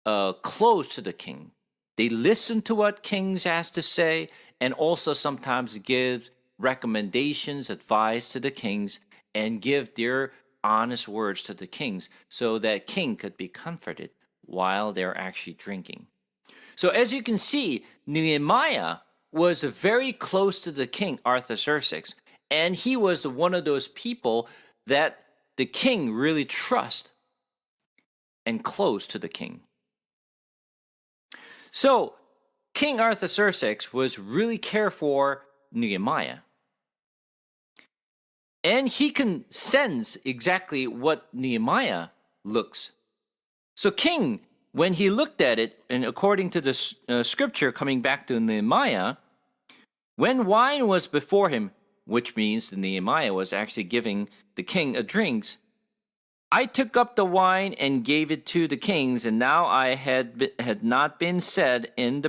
close to the king. They listen to what kings has to say, and also sometimes give recommendations, advice to the kings, and give their honest words to the kings so that king could be comforted while they're actually drinking. So as you can see, Nehemiah was very close to the king, Artaxerxes, and he was one of those people that the king really trusts and close to the king. So King Artaxerxes was really care for Nehemiah. And he can sense exactly what Nehemiah looks. So king, when he looked at it, and according to the scripture coming back to Nehemiah, when wine was before him, which means that Nehemiah was actually giving the king a drink, I took up the wine and gave it to the kings, and now I had not been said in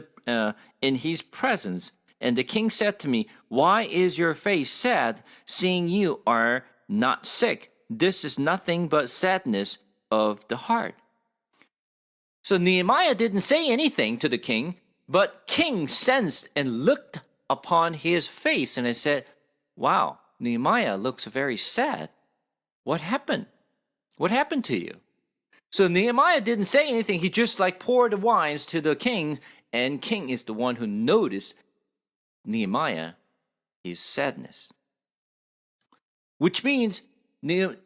his presence. And the king said to me, "Why is your face sad, seeing you are not sick? This is nothing but sadness of the heart." So Nehemiah didn't say anything to the king, but king sensed and looked upon his face, and I said, "Wow, Nehemiah looks very sad. What happened? What happened to you?" So Nehemiah didn't say anything. He just poured the wines to the king, and king is the one who noticed Nehemiah, his sadness. Which means the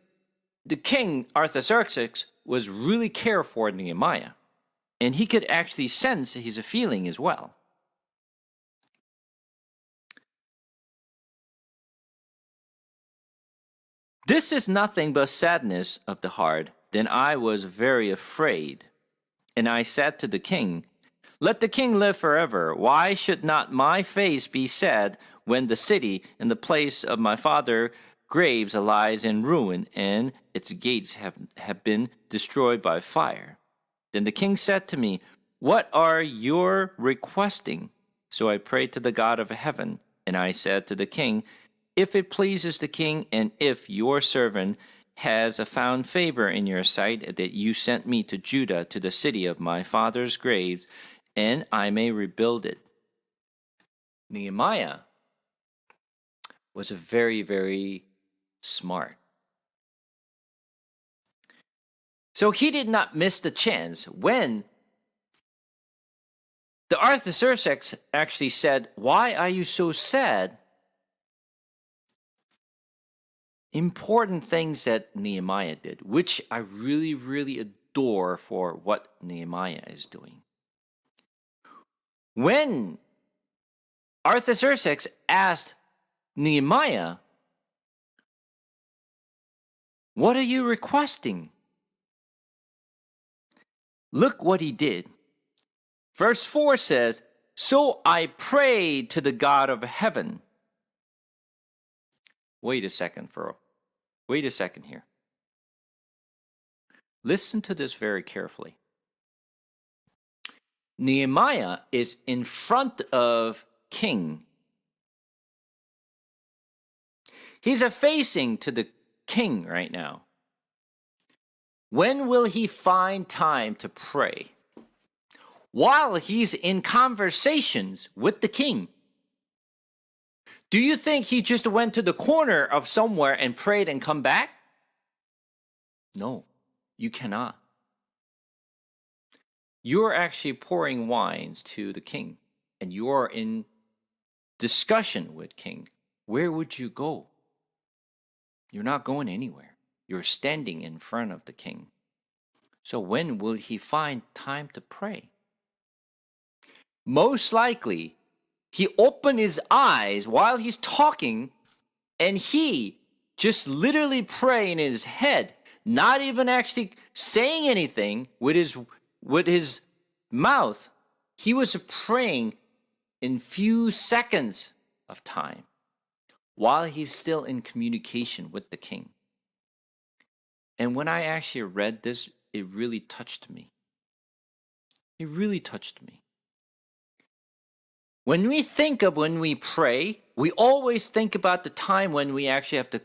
king, Artaxerxes, was really care for Nehemiah. And he could actually sense his feeling as well. "This is nothing but sadness of the heart. Then I was very afraid. And I said to the king, 'Let the king live forever. Why should not my face be sad when the city and the place of my father graves lies in ruin, and its gates have been destroyed by fire?' Then the king said to me, 'What are you requesting?' So I prayed to the God of heaven, and I said to the king, 'If it pleases the king, and if your servant has found favor in your sight, that you sent me to Judah, to the city of my father's graves, and I may rebuild it.'" Nehemiah was very, very smart. So he did not miss the chance when the Artaxerxes actually said, "Why are you so sad?" Important things that Nehemiah did, which I really, really adore for what Nehemiah is doing. When Artaxerxes asked Nehemiah, "What are you requesting?" Look what he did. Verse 4 says, "So I prayed to the God of heaven." Wait a second here. Listen to this very carefully. Nehemiah is in front of king. He's facing to the king right now. When will he find time to pray? While he's in conversations with the king. Do you think he just went to the corner of somewhere and prayed and come back? No, you cannot. You're actually pouring wines to the king, and you're in discussion with king. Where would you go? You're not going anywhere. You're standing in front of the king. So when will he find time to pray? Most likely, he opened his eyes while he's talking, and he just literally praying in his head, not even actually saying anything with his mouth. He was praying in few seconds of time while he's still in communication with the king. And when I actually read this, it really touched me. It really touched me. When we think of when we pray, we always think about the time when we actually have to,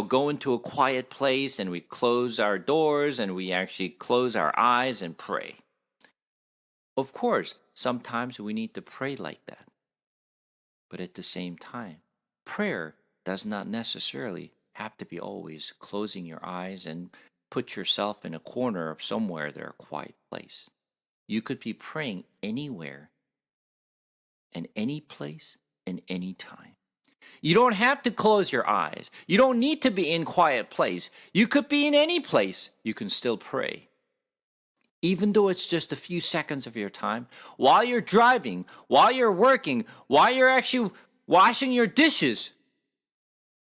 go into a quiet place and we close our doors and we actually close our eyes and pray. Of course, sometimes we need to pray like that. But at the same time, prayer does not necessarily have to be always closing your eyes and put yourself in a corner of somewhere there, a quiet place. You could be praying anywhere, in any place, and any time. You don't have to close your eyes. You don't need to be in quiet place. You could be in any place. You can still pray. Even though it's just a few seconds of your time, while you're driving, while you're working, while you're actually washing your dishes,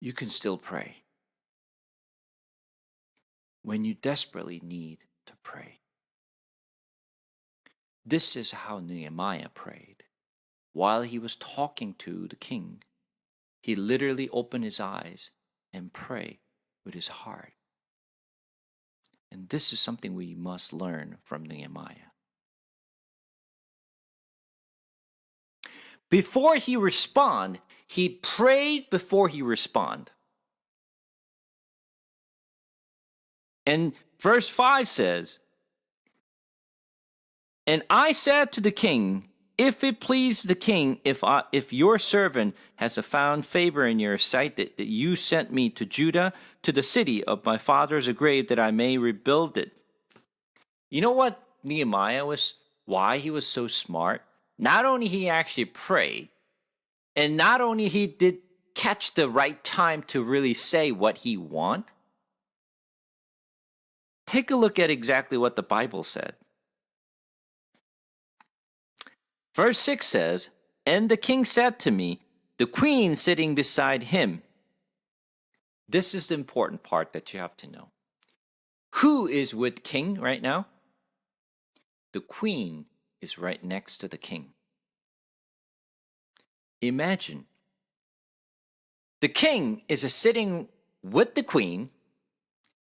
you can still pray. When you desperately need to pray. This is how Nehemiah prayed. While he was talking to the king, he literally opened his eyes and prayed with his heart. And this is something we must learn from Nehemiah. Before he responded, he prayed before he responded. And verse 5 says, "And I said to the king, if it please the king, if your servant has found favor in your sight, that you sent me to Judah, to the city of my father's grave, that I may rebuild it." You know what Nehemiah why he was so smart? Not only he actually prayed, and not only he did catch the right time to really say what he want. Take a look at exactly what the Bible said. Verse 6 says, "And the king said to me, the queen sitting beside him." This is the important part that you have to know. Who is with king right now? The queen is right next to the king. Imagine. The king is sitting with the queen,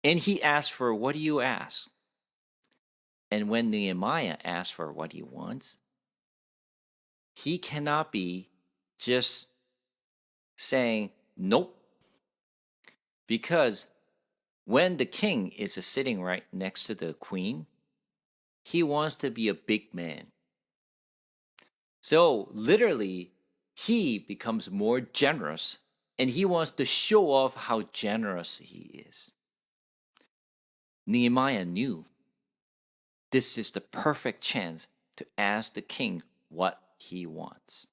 and he asks for, "What do you ask?" And when Nehemiah asks for what he wants, he cannot be just saying, "Nope." Because when the king is sitting right next to the queen, he wants to be a big man. So literally, he becomes more generous, and he wants to show off how generous he is. Nehemiah knew this is the perfect chance to ask the king what he wants.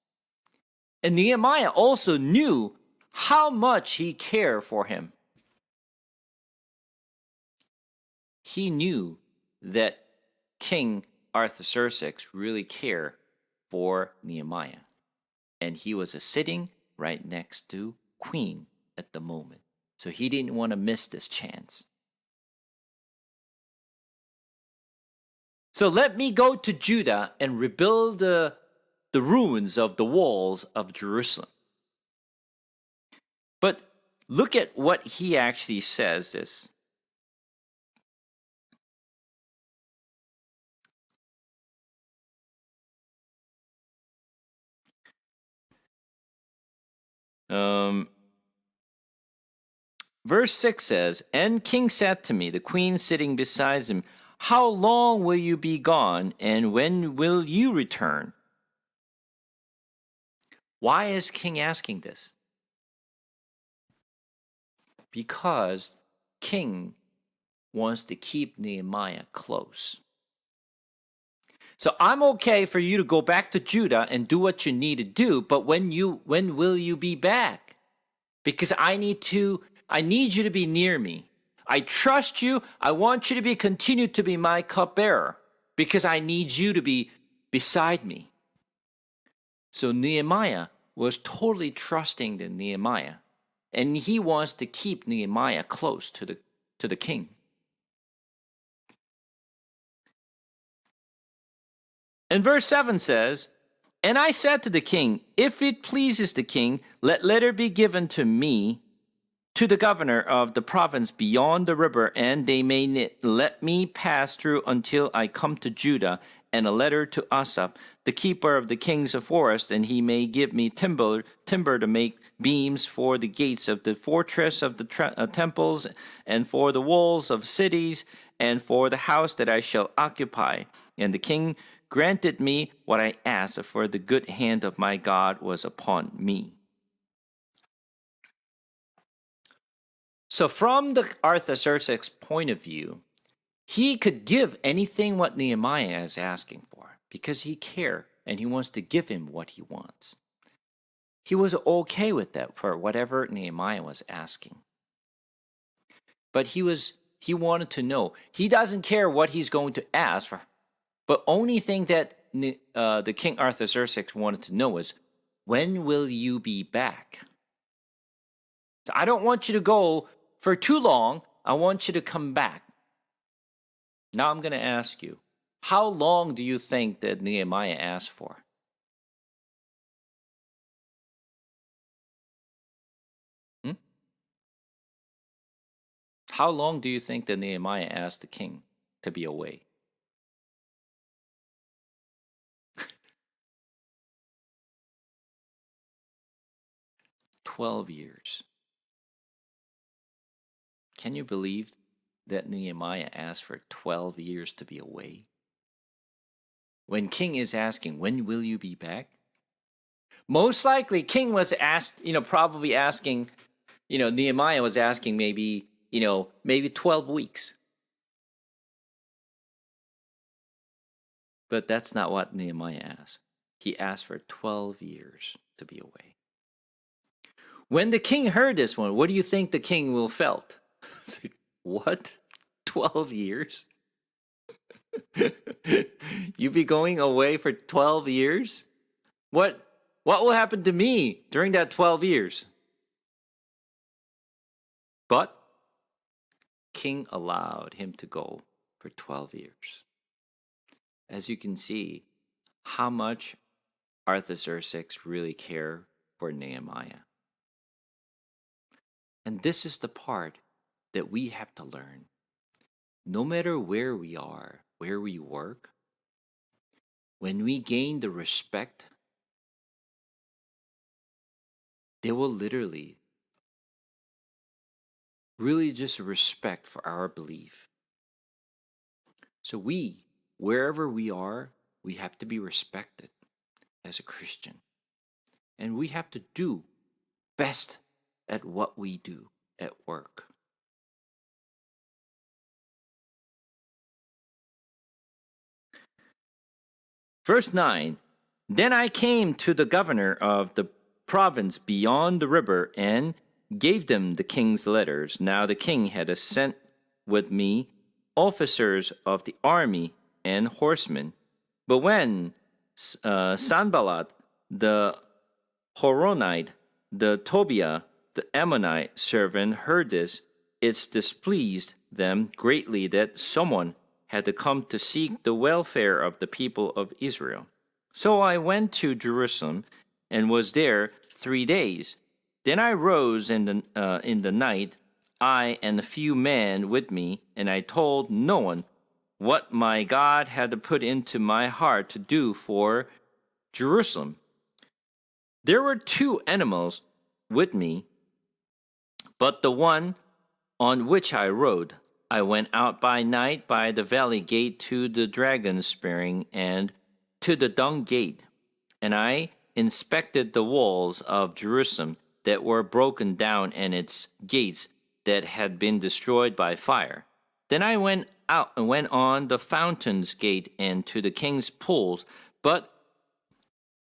And Nehemiah also knew how much he cared for him. He knew that King Artaxerxes really cared for Nehemiah. And he was sitting right next to Queen at the moment. So he didn't want to miss this chance. So let me go to Judah and rebuild the ruins of the walls of Jerusalem. But look at what he actually says this. Verse 6 says, "And king said to me," the queen sitting beside him, "How long will you be gone, and when will you return?" Why is king asking this? Because king wants to keep Nehemiah close. So I'm okay for you to go back to Judah and do what you need to do, but when will you be back? Because I need you to be near me. I trust you. I want you to continue to be my cupbearer, because I need you to be beside me. So Nehemiah was totally trusting in Nehemiah, and he wants to keep Nehemiah close to the king. And verse 7 says, "And I said to the king, if it pleases the king, let letter be given to me, to the governor of the province beyond the river, and they may let me pass through until I come to Judah, and a letter to Asaph, the keeper of the king's forest, and he may give me timber to make beams for the gates of the fortress of the temples, and for the walls of cities, and for the house that I shall occupy. And the king granted me what I asked, for the good hand of my God was upon me. So from the Artaxerxes' point of view, he could give anything what Nehemiah is asking for because he cares and he wants to give him what he wants. He was okay with that for whatever Nehemiah was asking. But he wanted to know. He doesn't care what he's going to ask for, but only thing that the King Artaxerxes wanted to know is, when will you be back? So I don't want you to go for too long. I want you to come back. Now I'm going to ask you, how long do you think that Nehemiah asked for? How long do you think that Nehemiah asked the king to be away? 12 years. Can you believe that Nehemiah asked for 12 years to be away? When king is asking, when will you be back? Most likely king was asked, probably asking, Nehemiah was asking maybe 12 weeks. But that's not what Nehemiah asked. He asked for 12 years to be away. When the king heard this one, what do you think the king will felt? It's like, what? 12 years? You be going away for 12 years? What will happen to me during that 12 years? But king allowed him to go for 12 years. As you can see, how much Artaxerxes really cared for Nehemiah. And this is the part that we have to learn. No matter where we are, where we work, when we gain the respect, they will literally really just respect for our belief. So wherever we are, we have to be respected as a Christian. And we have to do best at what we do at work. Verse 9, then I came to the governor of the province beyond the river and gave them the king's letters. Now the king had sent with me officers of the army and horsemen. But when Sanballat, the Horonite, the Tobiah, the Ammonite servant heard this, it displeased them greatly that someone had to come to seek the welfare of the people of Israel. So I went to Jerusalem and was there 3 days. Then I rose in the night, I and a few men with me, and I told no one what my God had put into my heart to do for Jerusalem. There were 2 animals with me, but the one on which I rode, I went out by night by the valley gate to the dragon spearing and to the dung gate, and I inspected the walls of Jerusalem that were broken down and its gates that had been destroyed by fire. Then I went out and went on the fountains gate and to the king's pools, but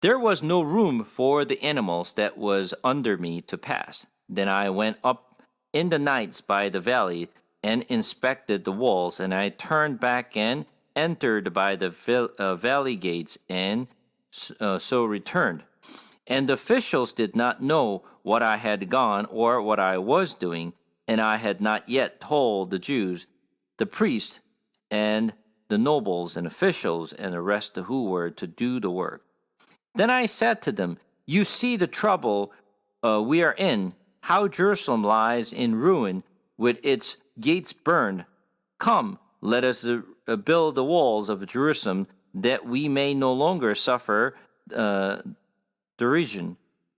there was no room for the animals that was under me to pass. Then I went up in the nights by the valley and inspected the walls, and I turned back and entered by the valley gates, and so returned. And the officials did not know what I had gone or what I was doing, and I had not yet told the Jews, the priests, and the nobles and officials, and the rest who were to do the work. Then I said to them, you see the trouble we are in, how Jerusalem lies in ruin with its gates burned. Come, let us build the walls of Jerusalem that we may no longer suffer derision.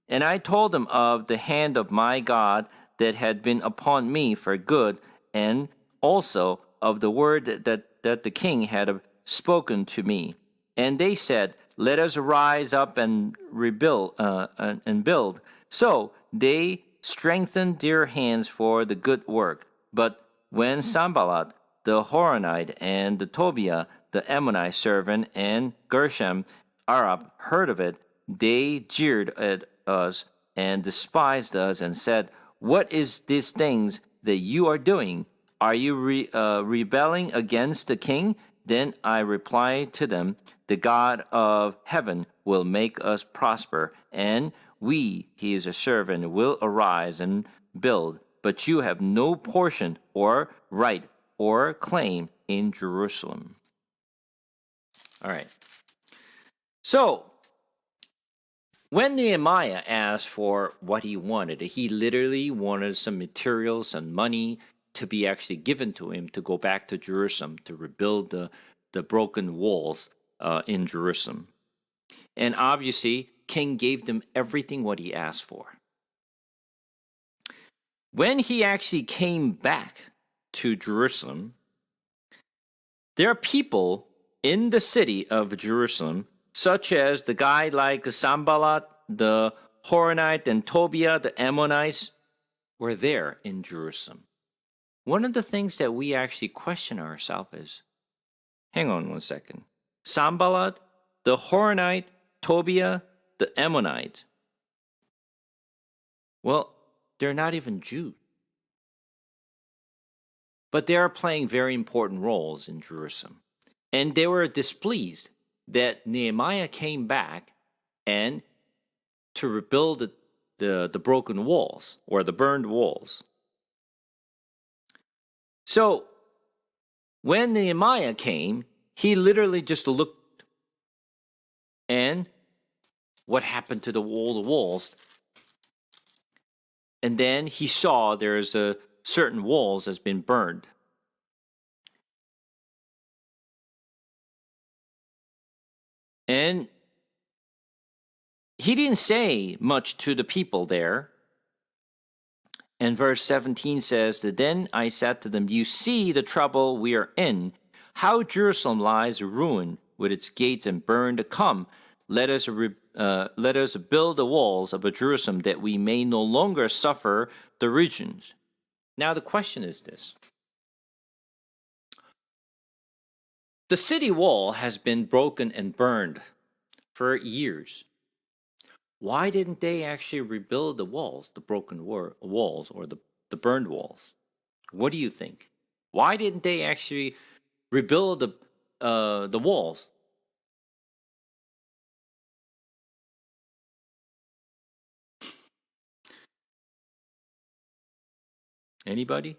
And I told them of the hand of my God that had been upon me for good, and also of the word that the king had spoken to me. And they said, let us rise up and rebuild and build. So they strengthened their hands for the good work. But when Sanballat the Horonite and the Tobiah the Ammonite servant and Gershom Arab heard of it, they jeered at us and despised us and said, what is these things that you are doing? Are you rebelling against the king? Then I replied to them, the God of heaven will make us prosper, and we, he is a servant, will arise and build. But you have no portion or right or claim in Jerusalem. All right. So, when Nehemiah asked for what he wanted, he literally wanted some materials and money to be actually given to him to go back to Jerusalem to rebuild the broken walls in Jerusalem. And obviously, King gave them everything what he asked for. When he actually came back to Jerusalem, there are people in the city of Jerusalem, such as the guy like Sanballat, the Horonite, and Tobiah, the Ammonites, were there in Jerusalem. One of the things that we actually question ourselves is, hang on one second, Sanballat, the Horonite, Tobiah, the Ammonite, well, they're not even Jews. But they are playing very important roles in Jerusalem. And they were displeased that Nehemiah came back and to rebuild the broken walls or the burned walls. So when Nehemiah came, he literally just looked, and what happened to all the walls? And then he saw there's a certain walls has been burned. And he didn't say much to the people there. And verse 17 says that then I said to them, you see the trouble we are in, how Jerusalem lies ruined with its gates and burned. Come, let us build the walls of Jerusalem that we may no longer suffer the regions. Now the question is this. The city wall has been broken and burned for years. Why didn't they actually rebuild the walls, the broken walls or the burned walls? What do you think? Why didn't they actually rebuild the walls? Anybody?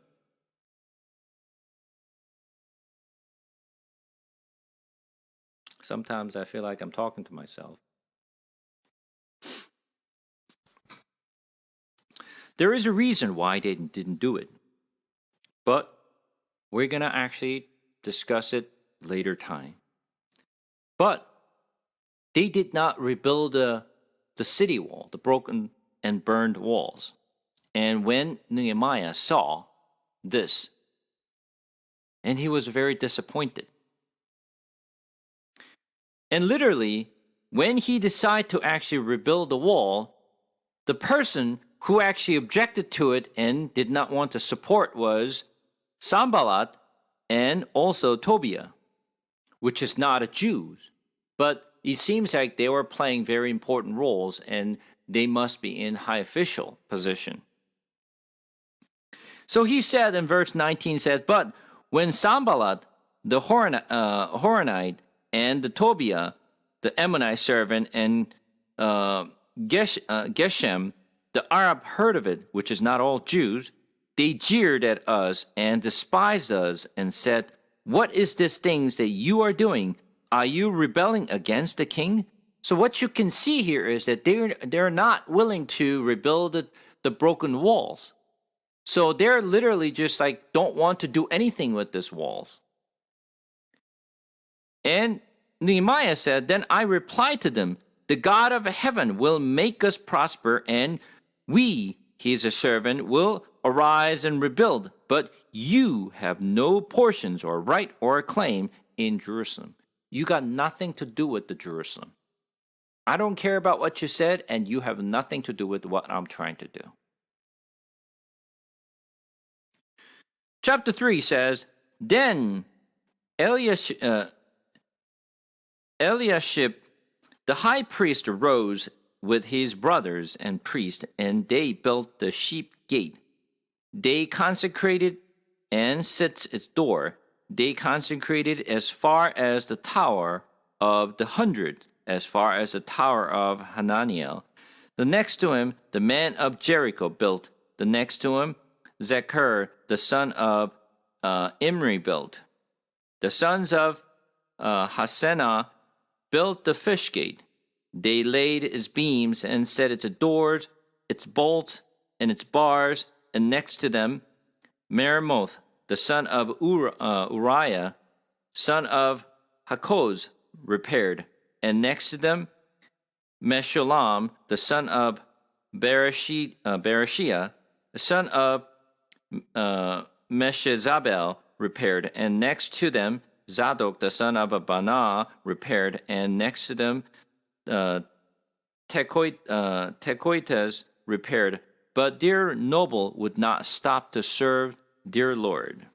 Sometimes I feel like I'm talking to myself. There is a reason why they didn't do it. But we're going to actually discuss it later time. But they did not rebuild the city wall, the broken and burned walls. And when Nehemiah saw this, and he was very disappointed. And literally, when he decided to actually rebuild the wall, the person who actually objected to it and did not want to support was Sanballat and also Tobiah, which is not a Jew. But it seems like they were playing very important roles and they must be in high official position. So he said in verse 19 says, but when Sanballat, the Horonite, and the Tobiah, the Ammonite servant, and Geshem, the Arab heard of it, which is not all Jews, they jeered at us and despised us and said, what is this things that you are doing? Are you rebelling against the king? So what you can see here is that they're not willing to rebuild the broken walls. So they're literally just like don't want to do anything with these walls. And Nehemiah said, Then I replied to them, The God of heaven will make us prosper, and we, his servant, will arise and rebuild. But you have no portions or right or claim in Jerusalem. You got nothing to do with the Jerusalem. I don't care about what you said, and you have nothing to do with what I'm trying to do. Chapter 3 says, Then Eliashib, the high priest, arose with his brothers and priests, and they built the sheep gate. They consecrated and set its door. They consecrated as far as the tower of the 100, as far as the tower of Hananiel. The next to him, the man of Jericho built. The next to him, Zechar, the son of Imri, built. The sons of Hassenaah built the fish gate. They laid its beams and set its doors, its bolts, and its bars, and next to them, Meremoth, the son of Uriah, son of Hakoz, repaired, and next to them, Meshullam, the son of Berechiah, the son of Meshezabel, repaired, and next to them, Zadok, the son of Banah, repaired, and next to them, Tekoites repaired. But their noble would not stop to serve their Lord.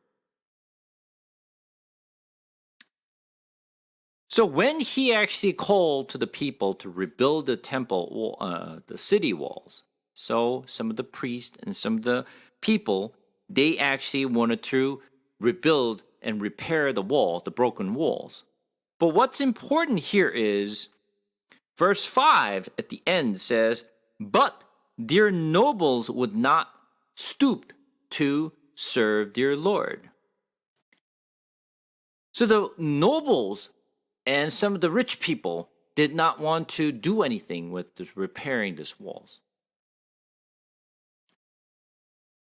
So when he actually called to the people to rebuild the temple, the city walls, so some of the priests and some of the people, they actually wanted to rebuild and repair the wall, the broken walls. But what's important here is verse 5 at the end says, But their nobles would not stoop to serve their Lord. So the nobles and some of the rich people did not want to do anything with this, repairing these walls.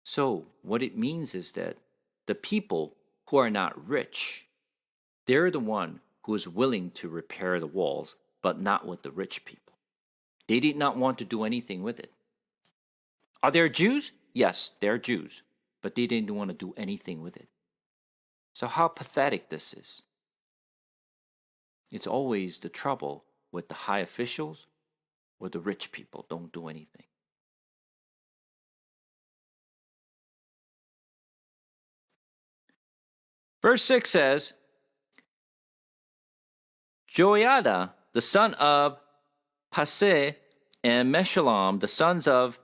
So what it means is that the people who are not rich, they're the one who is willing to repair the walls, but not with the rich people. They did not want to do anything with it. Are there Jews? Yes, they're Jews, but they didn't want to do anything with it. So how pathetic this is. It's always the trouble with the high officials or the rich people don't do anything. Verse 6 says, Joiada, the son of Paseh, and Meshullam, the sons of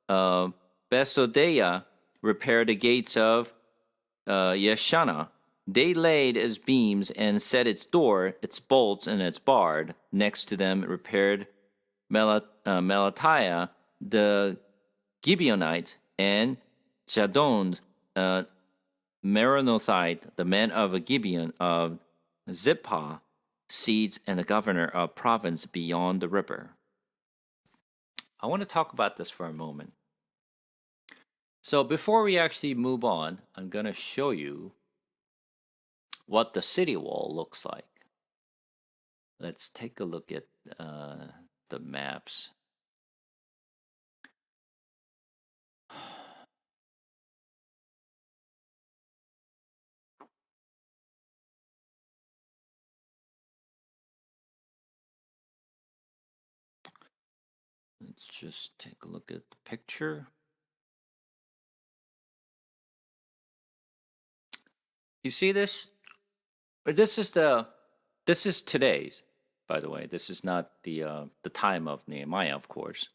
Besodeiah, repaired the gates of Yeshana. They laid its beams and set its door, its bolts, and its bars. Next to them repaired Melatiah, the Gibeonite, and Jadon, Meronothite, the man of Gibeon of Zippah, seeds, and the governor of province beyond the river. I want to talk about this for a moment. So before we actually move on, I'm going to show you what the city wall looks like. Let's take a look at the maps. Let's just take a look at the picture. You see this? This is today's, by the way. This is not the time of Nehemiah, of course.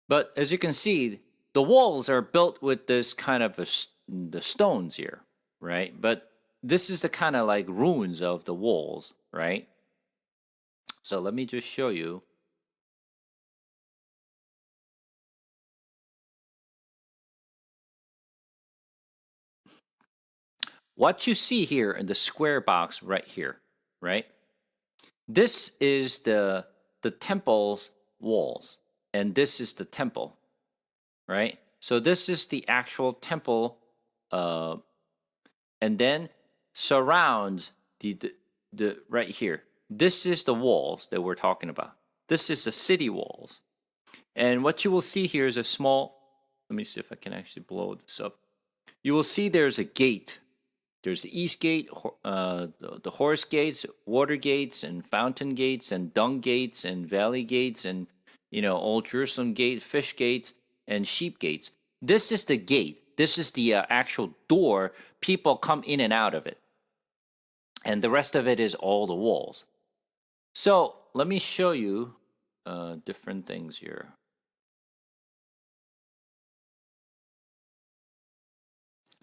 But as you can see, the walls are built with this kind of the stones here, right? But this is the kind of like ruins of the walls, right? So let me just show you. What you see here in the square box right here, right? This is the temple's walls, and this is the temple, right? So this is the actual temple, and then surrounds the right here. This is the walls that we're talking about. This is the city walls. And what you will see here is a small, let me see if I can actually blow this up. You will see there's a gate. There's the east gate, the horse gates, water gates, and fountain gates, and dung gates, and valley gates, and Old Jerusalem gate, fish gates, and sheep gates. This is the gate. This is the actual door. People come in and out of it, and the rest of it is all the walls. So let me show you different things here.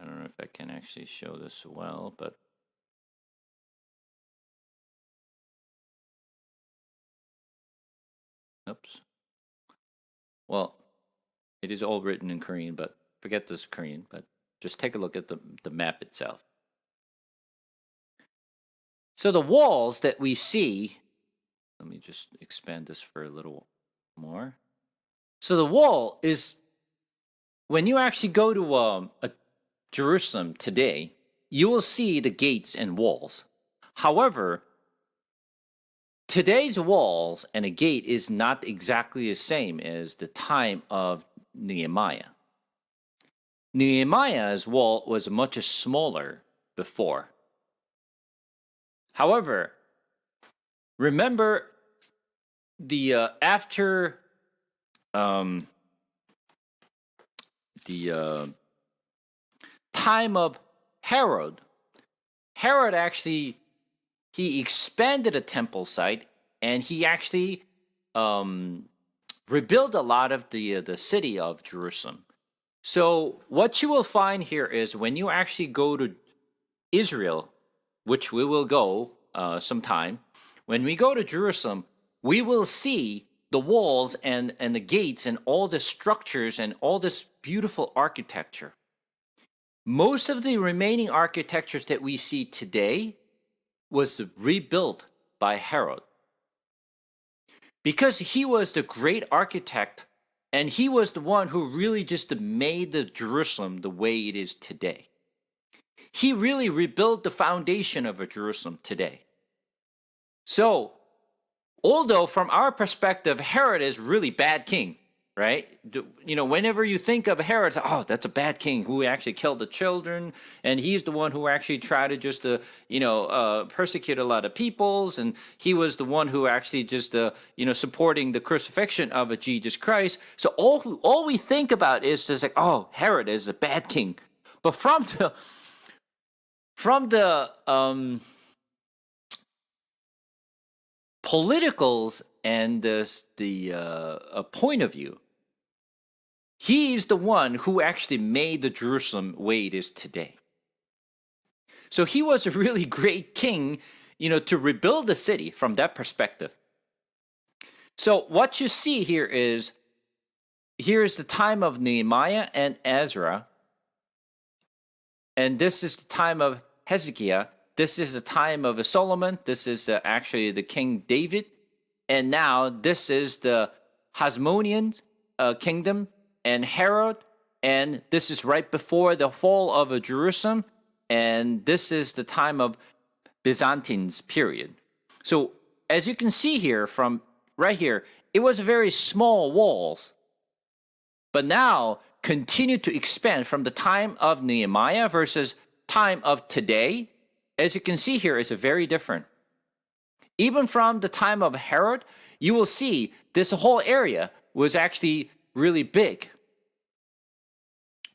I don't know if I can actually show this well, but oops. Well, it is all written in Korean, but forget this Korean, but just take a look at the map itself. So the walls that we see, let me just expand this for a little more. So the wall is, when you actually go to a Jerusalem today, you will see the gates and walls. However, today's walls and a gate is not exactly the same as the time of Nehemiah. Nehemiah's wall was much smaller before. However, remember after the time of Herod. Herod actually he expanded a temple site, and he actually rebuilt a lot of the city of Jerusalem. So what you will find here is when you actually go to Israel, which we will go sometime, when we go to Jerusalem, we will see the walls and the gates and all the structures and all this beautiful architecture. Most of the remaining architectures that we see today was rebuilt by Herod. Because he was the great architect, and he was the one who really just made the Jerusalem the way it is today. He really rebuilt the foundation of a Jerusalem today. So, although from our perspective, Herod is really bad king, right? Whenever you think of Herod, oh, that's a bad king who actually killed the children, and he's the one who actually tried to just, persecute a lot of peoples, and he was the one who actually just, supporting the crucifixion of Jesus Christ. So all we think about is just like, oh, Herod is a bad king. But from the politicals and the point of view, he's the one who actually made the Jerusalem way it is today. So he was a really great king, to rebuild the city from that perspective. So what you see here is the time of Nehemiah and Ezra, and this is the time of Hezekiah. This is the time of Solomon. This is actually the King David. And now this is the Hasmonean kingdom and Herod. And this is right before the fall of Jerusalem. And this is the time of Byzantine's period. So as you can see here from right here, it was very small walls. But now continue to expand from the time of Nehemiah versus time of today. As you can see here, is very different. Even from the time of Herod, you will see this whole area was actually really big,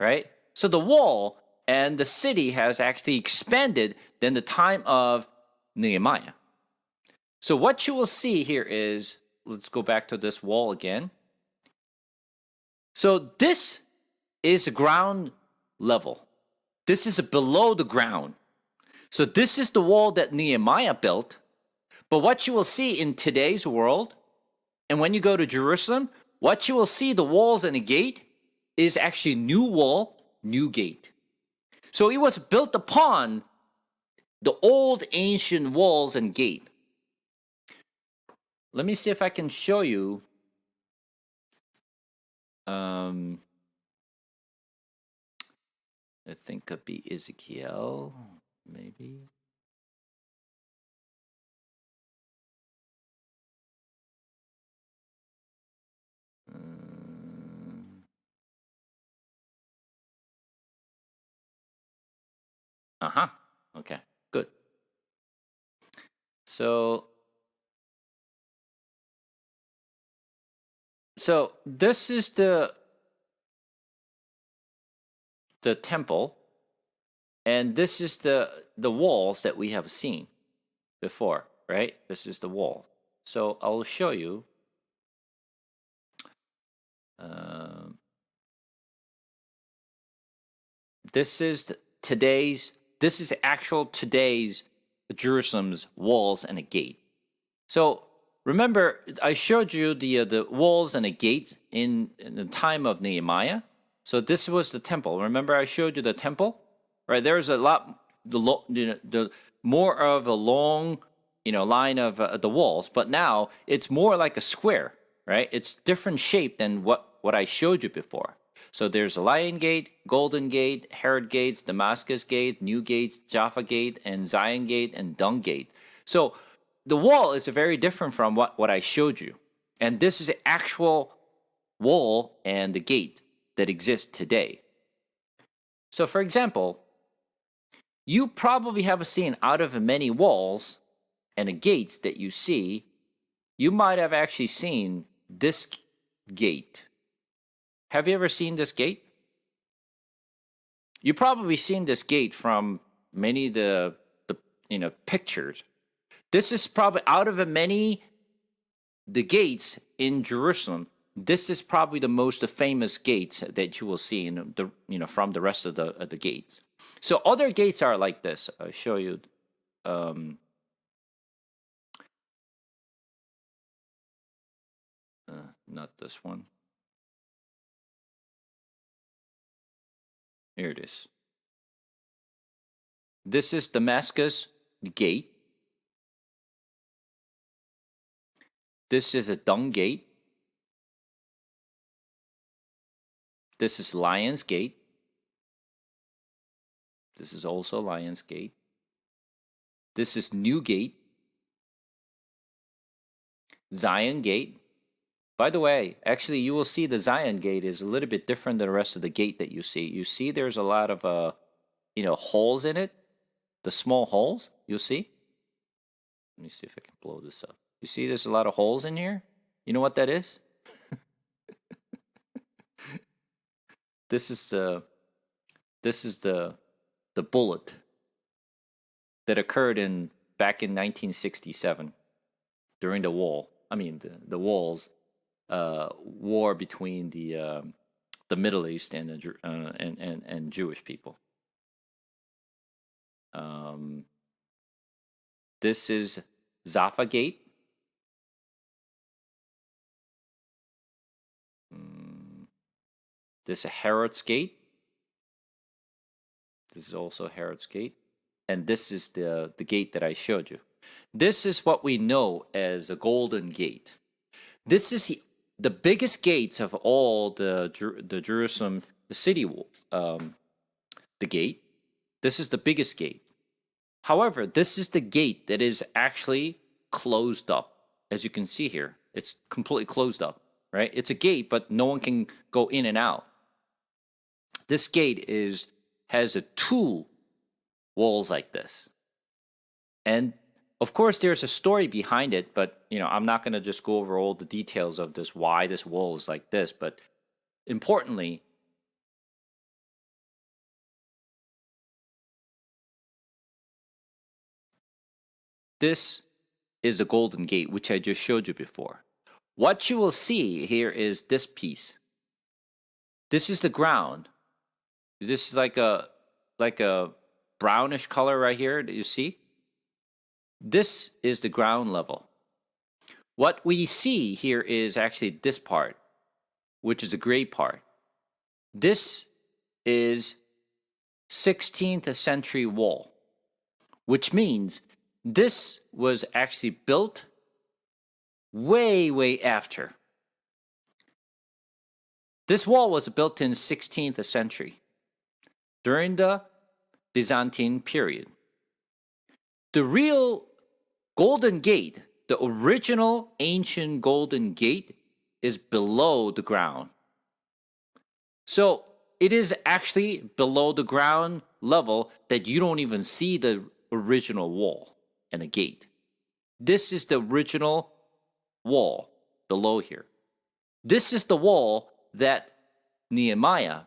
right? So the wall and the city has actually expanded than the time of Nehemiah. So what you will see here is, let's go back to this wall again. So this is ground level. This is below the ground. So this is the wall that Nehemiah built. But what you will see in today's world, and when you go to Jerusalem, what you will see, the walls and the gate, is actually new wall, new gate. So it was built upon the old ancient walls and gate. Let me see if I can show you. I think could be Ezekiel, maybe. Uh-huh. Okay, good. So this is the temple, and this is the walls that we have seen before, right? This is the wall. So I will show you. Um, this is today's. This is actual today's Jerusalem's walls and a gate. So remember, I showed you the walls and the gates in the time of Nehemiah. So this was the temple. Remember, I showed you the temple, right? There's a lot the more of a long line of the walls, but now it's more like a square, right? It's different shape than what I showed you before. So there's a Lion Gate, Golden Gate, Herod Gates, Damascus Gate, New Gates, Jaffa Gate, and Zion Gate, and Dung Gate. So the wall is very different from what I showed you. And this is the actual wall and the gate that exists today. So for example, you probably have seen out of many walls and the gates that you see, you might have actually seen this gate. Have you ever seen this gate? You've probably seen this gate from many of the pictures. This is probably out of the gates in Jerusalem. This is probably the most famous gate that you will see in from the rest of the gates. So other gates are like this. I'll show you. Not this one. Here it is. This is Damascus Gate. This is a Dung Gate. This is Lion's Gate. This is also Lion's Gate. This is New Gate. Zion Gate. By the way, actually, you will see the Zion Gate is a little bit different than the rest of the gate that you see. You see there's a lot of, holes in it. The small holes, you'll see. Let me see if I can blow this up. You see there's a lot of holes in here? You know what that is? This is the bullet that occurred back in 1967 during the wall. I mean the walls war between the Middle East and and Jewish people. This is Jaffa Gate. This is Herod's Gate. This is also Herod's Gate. And this is the gate that I showed you. This is what we know as a Golden Gate. This is the biggest gates of all the Jerusalem city, the gate. This is the biggest gate. However, this is the gate that is actually closed up. As you can see here, it's completely closed up, right? It's a gate, but no one can go in and out. This gate has two walls like this. And of course, there's a story behind it, but I'm not going to just go over all the details of this, why this wall is like this. But importantly, this is the Golden Gate, which I just showed you before. What you will see here is this piece. This is the ground. This is like a brownish color right here that you see. This is the ground level. What we see here is actually this part, which is the gray part. This is 16th century wall, which means this was actually built way, way after. This wall was built in 16th century during the Byzantine period. The real Golden Gate, the original ancient Golden Gate, is below the ground. So it is actually below the ground level that you don't even see the original wall and a gate. This is the original wall below here. This is the wall that Nehemiah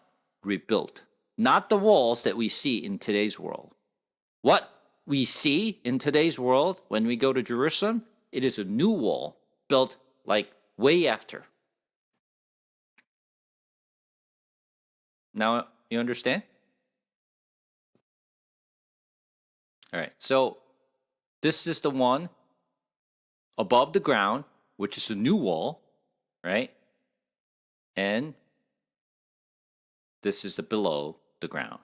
rebuilt, not the walls that we see in today's world. What we see in today's world when we go to Jerusalem, it is a new wall built like way after. Now, you understand? All right, so this is the one above the ground, which is a new wall, right? And this is the below the ground.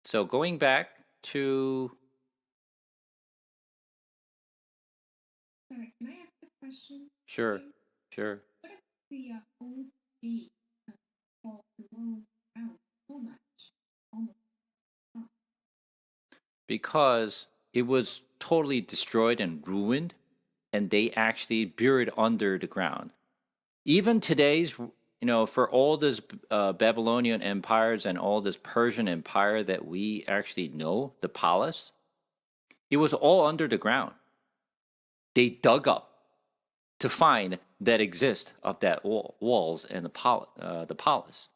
So going back to... Sorry, can I ask a question? Sure, sure. What if the old gate fall below ground so much? Almost. Oh. Because it was totally destroyed and ruined, and they actually buried under the ground. Even today's, for all this Babylonian empires and all this Persian empire that we actually know, the palace, it was all under the ground. They dug up to find that exist of that walls and the palace.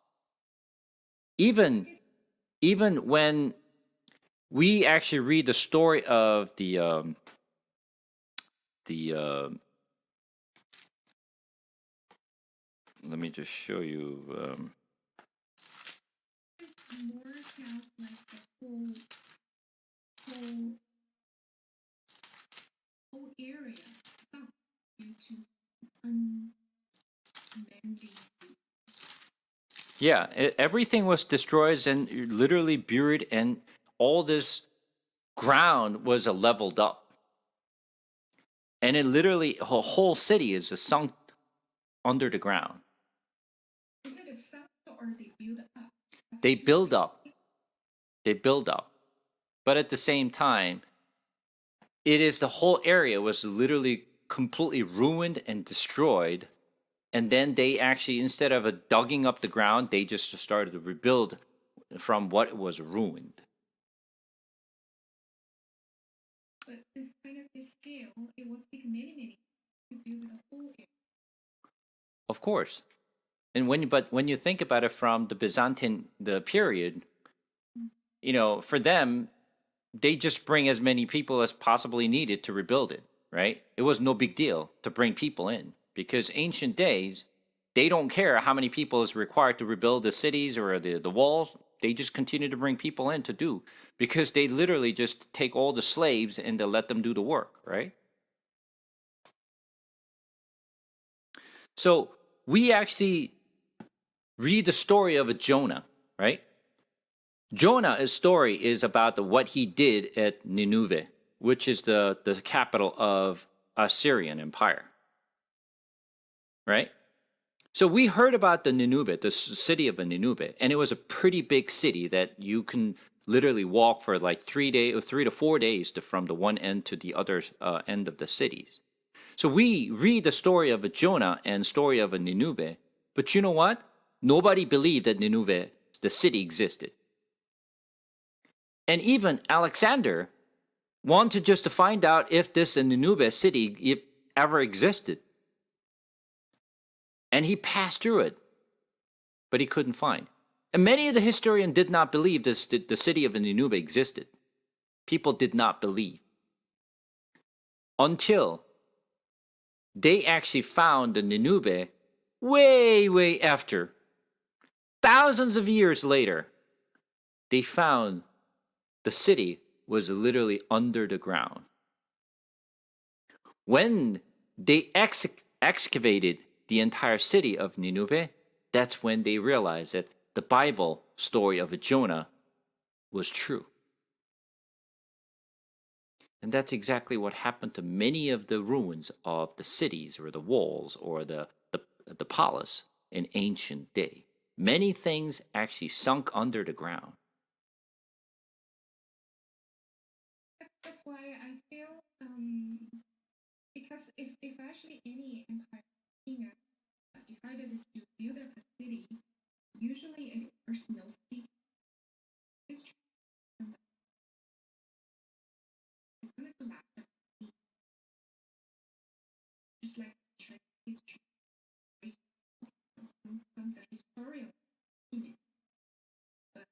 Even when we actually read the story of let me just show you. More sounds like the whole area sunk due to unmending. Yeah, everything was destroyed and literally buried, and all this ground was leveled up. And it literally, a whole city is sunk under the ground. Is it a sunk or they build up? They build up. They build up. But at the same time, it is the whole area was literally completely ruined and destroyed. And then they actually, instead of digging up the ground, they just started to rebuild from what was ruined. But this kind of this scale, it will take many to build the whole area. Of course. And when you think about it from the Byzantine the period, for them, they just bring as many people as possibly needed to rebuild it, right? It was no big deal to bring people in because ancient days, they don't care how many people is required to rebuild the cities or the walls. They just continue to bring people in to do because they literally just take all the slaves and they let them do the work, right? So we actually read the story of Jonah, right? Jonah's story is about what he did at Nineveh, which is the capital of Assyrian Empire, right? So we heard about the Nineveh, the city of Nineveh, and it was a pretty big city that you can literally walk for like 3 days or 3 to 4 days from the one end to the other end of the cities. So we read the story of Jonah and story of Nineveh, but you know what? Nobody believed that Nineveh, the city, existed. And even Alexander wanted just to find out if this Nineveh city ever existed. And he passed through it, but he couldn't find. And many of the historians did not believe the city of Nineveh existed. People did not believe. Until they actually found the Nineveh way after. Thousands of years later, they found the city was literally under the ground. When they excavated the entire city of Nineveh, that's when they realized that the Bible story of Jonah was true. And that's exactly what happened to many of the ruins of the cities or the walls or the palace in ancient day. Many things actually sunk under the ground. That's why I feel because if actually any empire king decided to build up a city, usually it first knows people. some of the historical documents, but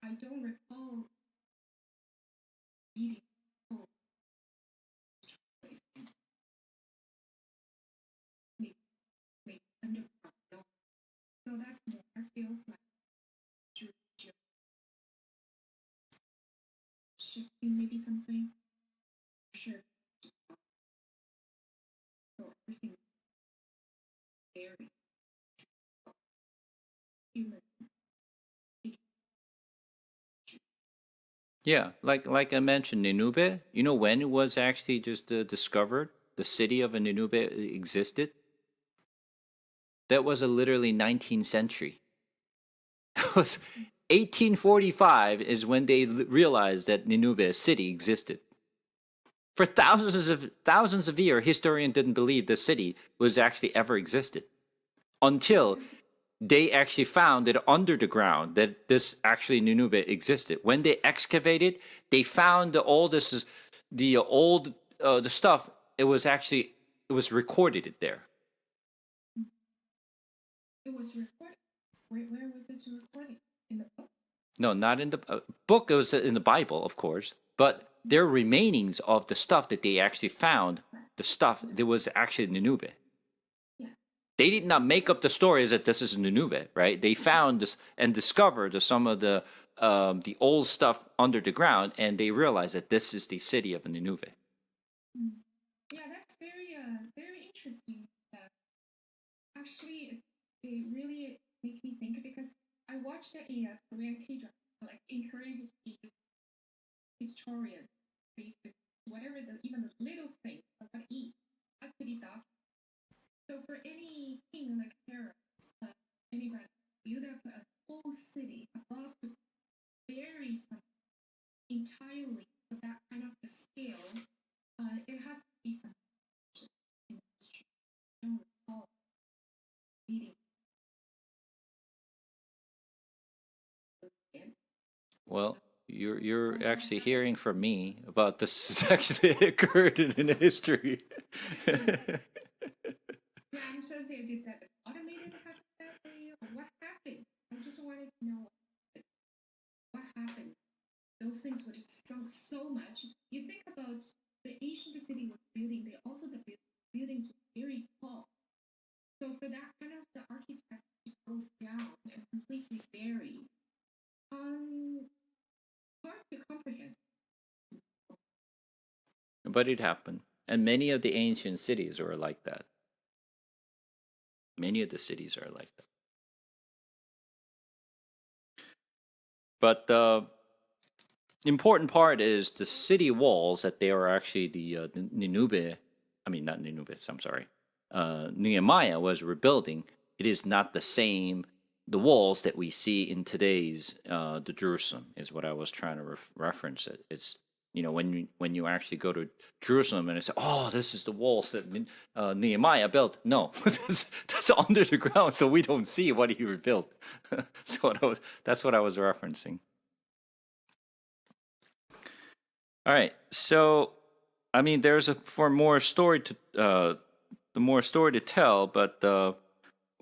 I don't recall reading the whole story. Maybe underground. So that's more feels like shifting maybe something. Sure. So everything very human. Yeah, like I mentioned, Nineveh. You know when it was actually just discovered? The city of Nineveh existed. That was a literally 19th century. It was 1845 is when they realized that Nineveh city existed. For thousands of years, historians didn't believe the city was actually ever existed until they actually found it under the ground that this actually Nineveh existed. When they excavated, they found the old the stuff. It was recorded there. It was recorded. Where was it recorded? In the book? No, not in the book. It was in the Bible, of course, but there are remainings of the stuff that they actually found. The stuff that was actually Nineveh. Yeah. They did not make up the stories that this is Nineveh, right? They found this and discovered some of the old stuff under the ground, and they realized that this is the city of Nineveh. Yeah, that's very interesting. Actually, it really makes me think because I watched a Korean K-drama, like in Korean history, historian, whatever even the little thing of what eat had to be documented. So for any king like Pharaoh, anybody build up a whole city above to bury something entirely of that kind of a scale, it has to be some in history. I don't recall reading it. Well, you're actually hearing from me about this actually occurred in history. Yeah, I'm so sorry. Did that automated happen that way, or what happened? I just wanted to know what happened. Those things were just sunk so much. You think about the ancient city was building. They also buildings were very tall. So for that kind of the architect to go down and completely bury, um, hard to comprehend. But it happened, and many of the ancient cities were like that. Many of the cities are like that. But the important part is the city walls that they are actually the Nineveh. I mean, not Nineveh. I'm sorry. Nehemiah was rebuilding. It is not the same. The walls that we see in today's the Jerusalem is what I was trying to reference. It's when you actually go to Jerusalem and it's oh, this is the walls that Nehemiah built. No, that's under the ground, so we don't see what he rebuilt. So that's what I was referencing. All right. So, I mean, there's for more story to the more story to tell, but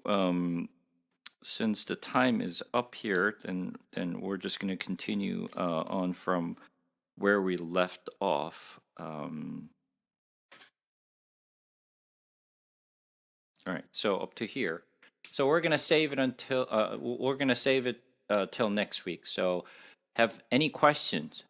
um, since the time is up here, then we're just going to continue on from where we left off. All right. So up to here. So we're going to save it until we're going to save it till next week. So, have any questions